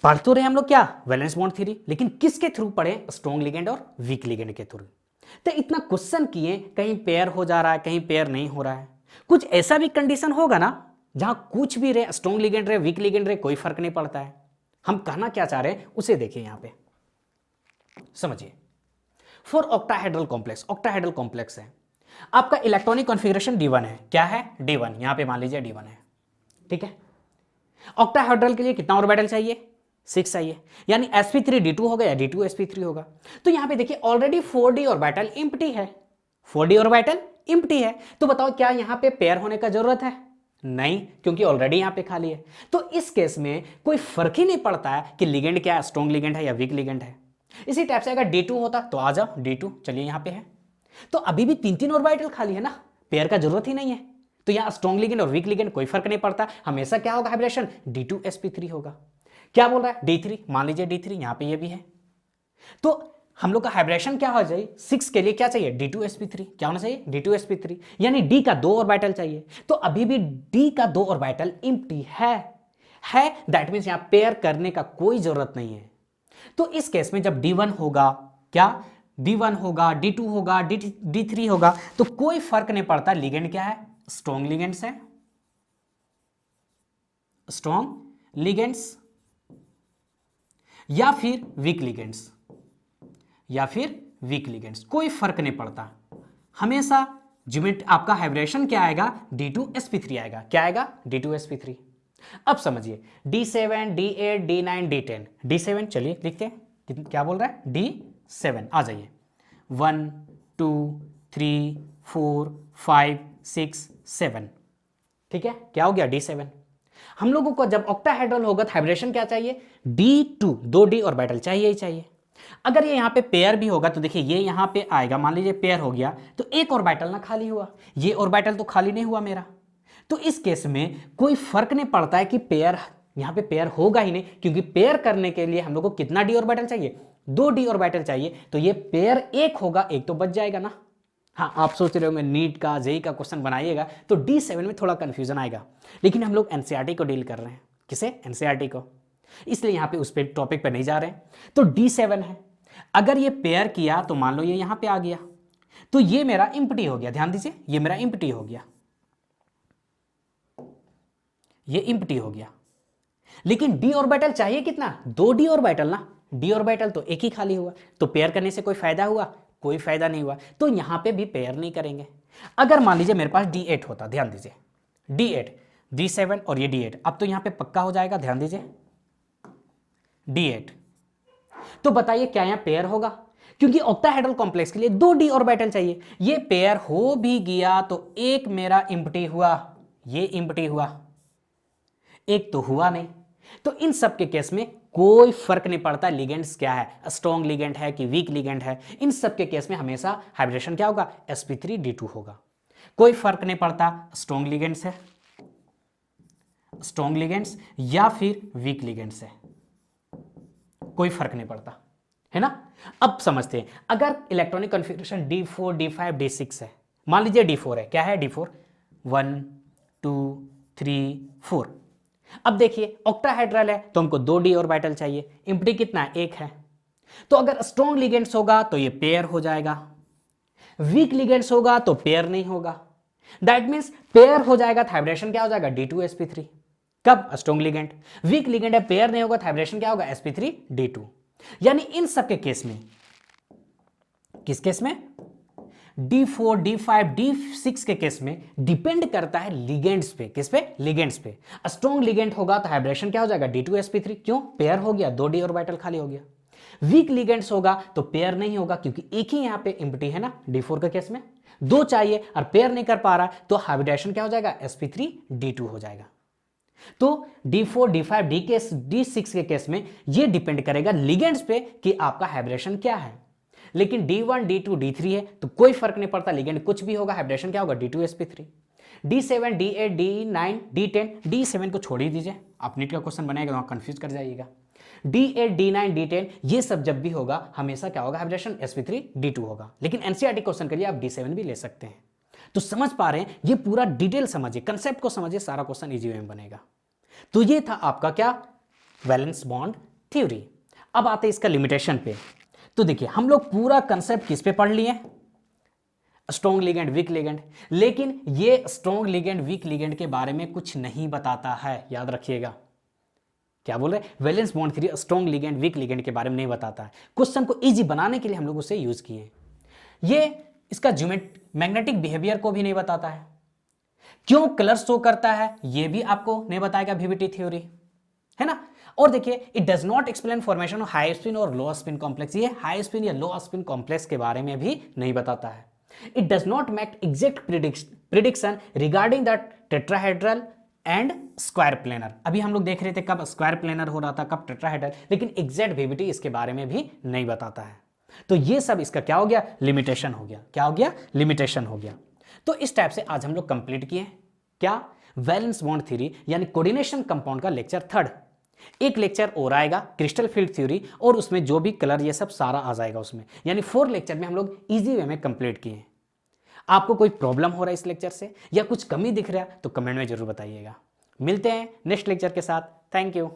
पढ़ तो रहे हम लोग, क्या, वैलेंस बॉन्ड थ्योरी, लेकिन किसके थ्रू पढ़े, स्ट्रॉन्ग लिगेंड और वीक लिगेंड के थ्रू। तो इतना क्वेश्चन किए, कहीं पेयर हो जा रहा है, कहीं पेयर नहीं हो रहा है। कुछ ऐसा भी कंडीशन होगा ना जहां कुछ भी रहे, स्ट्रॉन्ग लिगेंड रहे, वीक लिगेंड रहे, कोई फर्क नहीं पड़ता है। हम कहना क्या चाह रहे हैं उसे देखिए यहां पे, समझिए। For octahedral complex, octahedral complex है, आपका इलेक्ट्रॉनिक कॉन्फ़िगरेशन D1 है। क्या है, D1, यहां पे मान लीजिए D1 है। ठीक है, ऑक्टाहेड्रल के लिए कितना ऑर्बिटल चाहिए, 6 चाहिए, यानी sp3 d2 होगा या d2 sp3 होगा। तो यहां पे देखिए ऑलरेडी 4d ऑर्बिटल एम्प्टी है, 4d ऑर्बिटल एम्प्टी है। तो बताओ क्या यहां पे पेयर होने का जरूरत है, नहीं, क्योंकि ऑलरेडी यहां पे खाली है। तो इस केस में कोई फर्क ही नहीं पड़ता है कि लिगेंड क्या है, स्ट्रॉन्ग लिगेंड है या वीक लिगेंड है। इसी टाइप से अगर d2 होता तो आ जाओ d2, चलिए यहां पे है, तो अभी भी 3 ऑर्बिटल खाली है ना, पेयर का जरूरत ही नहीं है। तो यहां स्ट्रॉन्ग लिगेंड और वीक लिगेंड कोई फर्क नहीं पड़ता, हमेशा क्या होगा, हाइब्रिडेशन d2 sp3 होगा। क्या बोल रहा है, d3, मान लीजिए d3, यहां पे ये भी है। तो हम लोग का हाइब्रिडेशन क्या हो जाए, 6 के लिए क्या चाहिए, d2 sp3, क्या होना चाहिए, d2 sp3, यानी d का 2 ऑर्बिटल चाहिए। तो अभी भी d का 2 ऑर्बिटल एम्प्टी है, दैट मींस यहां पेयर करने का कोई जरूरत नहीं है। तो इस केस में जब d1 होगा, क्या, d1 होगा, d2 होगा, d3 होगा, तो कोई फर्क नहीं पड़ता लिगेंड क्या है, स्ट्रॉन्ग लिगेंड्स है, स्ट्रॉन्ग लिगेंड्स या फिर वीक लिगेंड्स, या फिर वीक लिगेंड्स, कोई फर्क नहीं पड़ता। हमेशा ज्योमेट्री आपका हाइब्रिडेशन क्या आएगा, d2 sp3 आएगा। क्या आएगा, d2 sp3। अब समझिए d7, d8, d9, d10, d7 चलिए लिखते हैं, क्या बोल रहा है, d7, आ जाइए, 1 2 3 4 5 6 7। ठीक है, क्या हो गया, d7। हम लोगों को जब ऑक्टाहेड्रल होगा तो हाइब्रिडेशन क्या चाहिए, d2, 2d ऑर्बिटल चाहिए ही चाहिए। अगर ये यहां पे पेयर भी होगा तो देखिए ये यहां पे आएगा, मान लीजिए पेयर हो गया तो एक ऑर्बिटल ना खाली हुआ, ये ऑर्बिटल तो खाली नहीं हुआ मेरा। तो इस केस में कोई फर्क नहीं पड़ता है कि पेयर, यहां पे पेयर होगा ही नहीं, क्योंकि पेयर करने के लिए हम लोग को कितना डी ऑर्बिटल चाहिए, 2d ऑर्बिटल चाहिए। तो ये पेयर एक होगा, एक तो बच जाएगा ना। हाँ, आप सोच रहे होंगे नीट का, जेई का क्वेश्चन बनाइएगा तो d7 में थोड़ा कंफ्यूजन आएगा, लेकिन हम लोग एनसीईआरटी को डील कर रहे हैं। किसे, एनसीईआरटी को, इसलिए यहां पे उस पे टॉपिक पे नहीं जा रहे हैं। तो d7 है, अगर ये पेयर किया तो मान लो ये यहां पे आ गया, तो ये मेरा एम्प्टी हो गया। ध्यान दीजिए, ये मेरा एम्प्टी हो गया, ये एम्प्टी हो गया। लेकिन d ऑर्बिटल चाहिए कितना, 2d ऑर्बिटल ना, d ऑर्बिटल तो एक ही खाली हुआ, तो पेयर करने से कोई फायदा हुआ, कोई फायदा नहीं हुआ। तो यहां पे भी पेयर नहीं करेंगे। अगर मान लीजिए मेरे पास d8 होता, ध्यान दीजिए, d8, d7 और ये d8, अब तो यहां पे पक्का हो जाएगा। ध्यान दीजिए d8, तो बताइए क्या यहां पेयर होगा, क्योंकि ऑक्टाहेड्रल कॉम्प्लेक्स के लिए 2d ऑर्बिटल चाहिए। ये पेयर हो भी गया तो एक मेरा एम्प्टी हुआ, ये एम्प्टी हुआ, एक तो हुआ नहीं। तो इन सब के केस में कोई फर्क नहीं पड़ता लिगेंड्स क्या है, स्ट्रॉन्ग लिगेंड है कि वीक लिगेंड है। इन सब के केस में हमेशा हाइब्रिडेशन क्या होगा, sp3d2 होगा। कोई फर्क नहीं पड़ता स्ट्रॉन्ग लिगेंड्स है, स्ट्रॉन्ग लिगेंड्स या फिर वीक लिगेंड्स है, कोई फर्क नहीं पड़ता, है ना। अब समझते हैं, अगर electronic configuration d4, d5, d6 है, मान लीजिए d4 है, क्या है d4, 1 2 3 4। अब देखिए ऑक्टाहेड्रल है तो हमको 2d ऑर्बिटल चाहिए, एम्प्टी कितना है, एक है। तो अगर स्ट्रॉन्ग लिगेंड्स होगा तो ये पेयर हो जाएगा, वीक लिगेंड्स होगा तो पेयर नहीं होगा। दैट मींस पेयर हो जाएगा तो हाइब्रिडेशन क्या हो जाएगा, d2 sp3। कब, स्ट्रॉन्ग लिगेंड। वीक लिगेंड है, पेयर नहीं होगा तो हाइब्रिडेशन क्या होगा, sp3 d2। यानी इन सब के केस में, किस केस में, d4, d5, d6 के केस में डिपेंड करता है लिगेंड्स पे। किस पे, लिगेंड्स पे। स्ट्रॉन्ग लिगेंड होगा तो हाइब्रिडेशन क्या हो जाएगा, d2 sp3, क्यों, पेयर हो गया, 2d ऑर्बिटल खाली हो गया। वीक लिगेंड्स होगा तो पेयर नहीं होगा, क्योंकि एक ही यहां पे एम्प्टी है ना D4 के केस में, दो चाहिए और पेयर नहीं कर पा रहा तो हाइब्रिडेशन क्या हो जाएगा, sp3d2 हो जाएगा। तो D4 D5 D6 के केस में ये डिपेंड करेगा लिगेंड्स पे कि आपका हाइब्रिडेशन क्या है। लेकिन D1 D2 D3 है तो कोई फर्क नहीं पड़ता, लिगेंड कुछ भी होगा, हाइब्रिडेशन क्या होगा, D2sp3। D7 D8 D9 D10 D7 को छोड़ ही दीजिए, आप नीट का क्वेश्चन बनाएगा तो कंफ्यूज कर जाइएगा। D8 D9 D10 ये सब जब भी होगा हमेशा क्या होगा, हाइब्रिडेशन sp3d2 होगा। लेकिन एनसीईआरटी क्वेश्चन करिए आप D7 भी ले सकते हैं। तो समझ पा रहे हैं, ये पूरा डिटेल समझिए, कंसेप्ट को समझिए, सारा क्वेश्चन इजी वे में बनेगा। तो ये था आपका क्या, वैलेंस बॉन्ड थ्योरी। अब आते हैं इसका लिमिटेशन पे। तो देखिए हम लोग पूरा कंसेप्ट किस पे पढ़ लिए, स्ट्रॉन्ग लिगेंड वीक लिगेंड, लेकिन ये स्ट्रॉन्ग लिगेंड वीक लिगेंड के बारे में कुछ नहीं बताता है, याद रखिएगा। क्या बोल रहे हैं, valence bond theory strong ligand weak ligand के बारे में नहीं बताता है। क्वेश्चन को इजी बनाने के लिए हम लोग उसे यूज किए। ये इसका मैग्नेटिक बिहेवियर को भी नहीं बताता है, क्यों कलर शो करता है ये भी आपको नहीं बताएगा वीबीटी थ्योरी, है ना। और देखिए it does not explain formation of high spin और लो स्पिन कॉम्प्लेक्स, ये हाई स्पिन या लो स्पिन कॉम्प्लेक्स के बारे में भी नहीं बताता है। It does not make exact prediction regarding the tetrahedral and square planar. अभी हम लोग देख रहे थे कब स्क्वायर प्लेनर हो रहा था, कब टेट्राहेड्रल, लेकिन एग्जैक्ट वीबीटी इसके बारे में भी नहीं बताता है। तो ये सब इसका क्या हो गया, लिमिटेशन हो गया। क्या हो गया, लिमिटेशन हो गया। तो इस टाइप से आज हम लोग कंप्लीट किए क्या, वैलेंस बॉन्ड थ्योरी यानी कोऑर्डिनेशन कंपाउंड का लेक्चर 3। एक लेक्चर और आएगा क्रिस्टल फील्ड थ्योरी, और उसमें जो भी कलर ये सब सारा आ जाएगा उसमें, यानी 4 लेक्चर में हम लोग इजी वे में कंप्लीट किए। आपको कोई प्रॉब्लम हो रहा है इस लेक्चर से या कुछ कमी दिख रहा है तो कमेंट में जरूर बताइएगा। मिलते हैं नेक्स्ट लेक्चर के साथ। Thank you.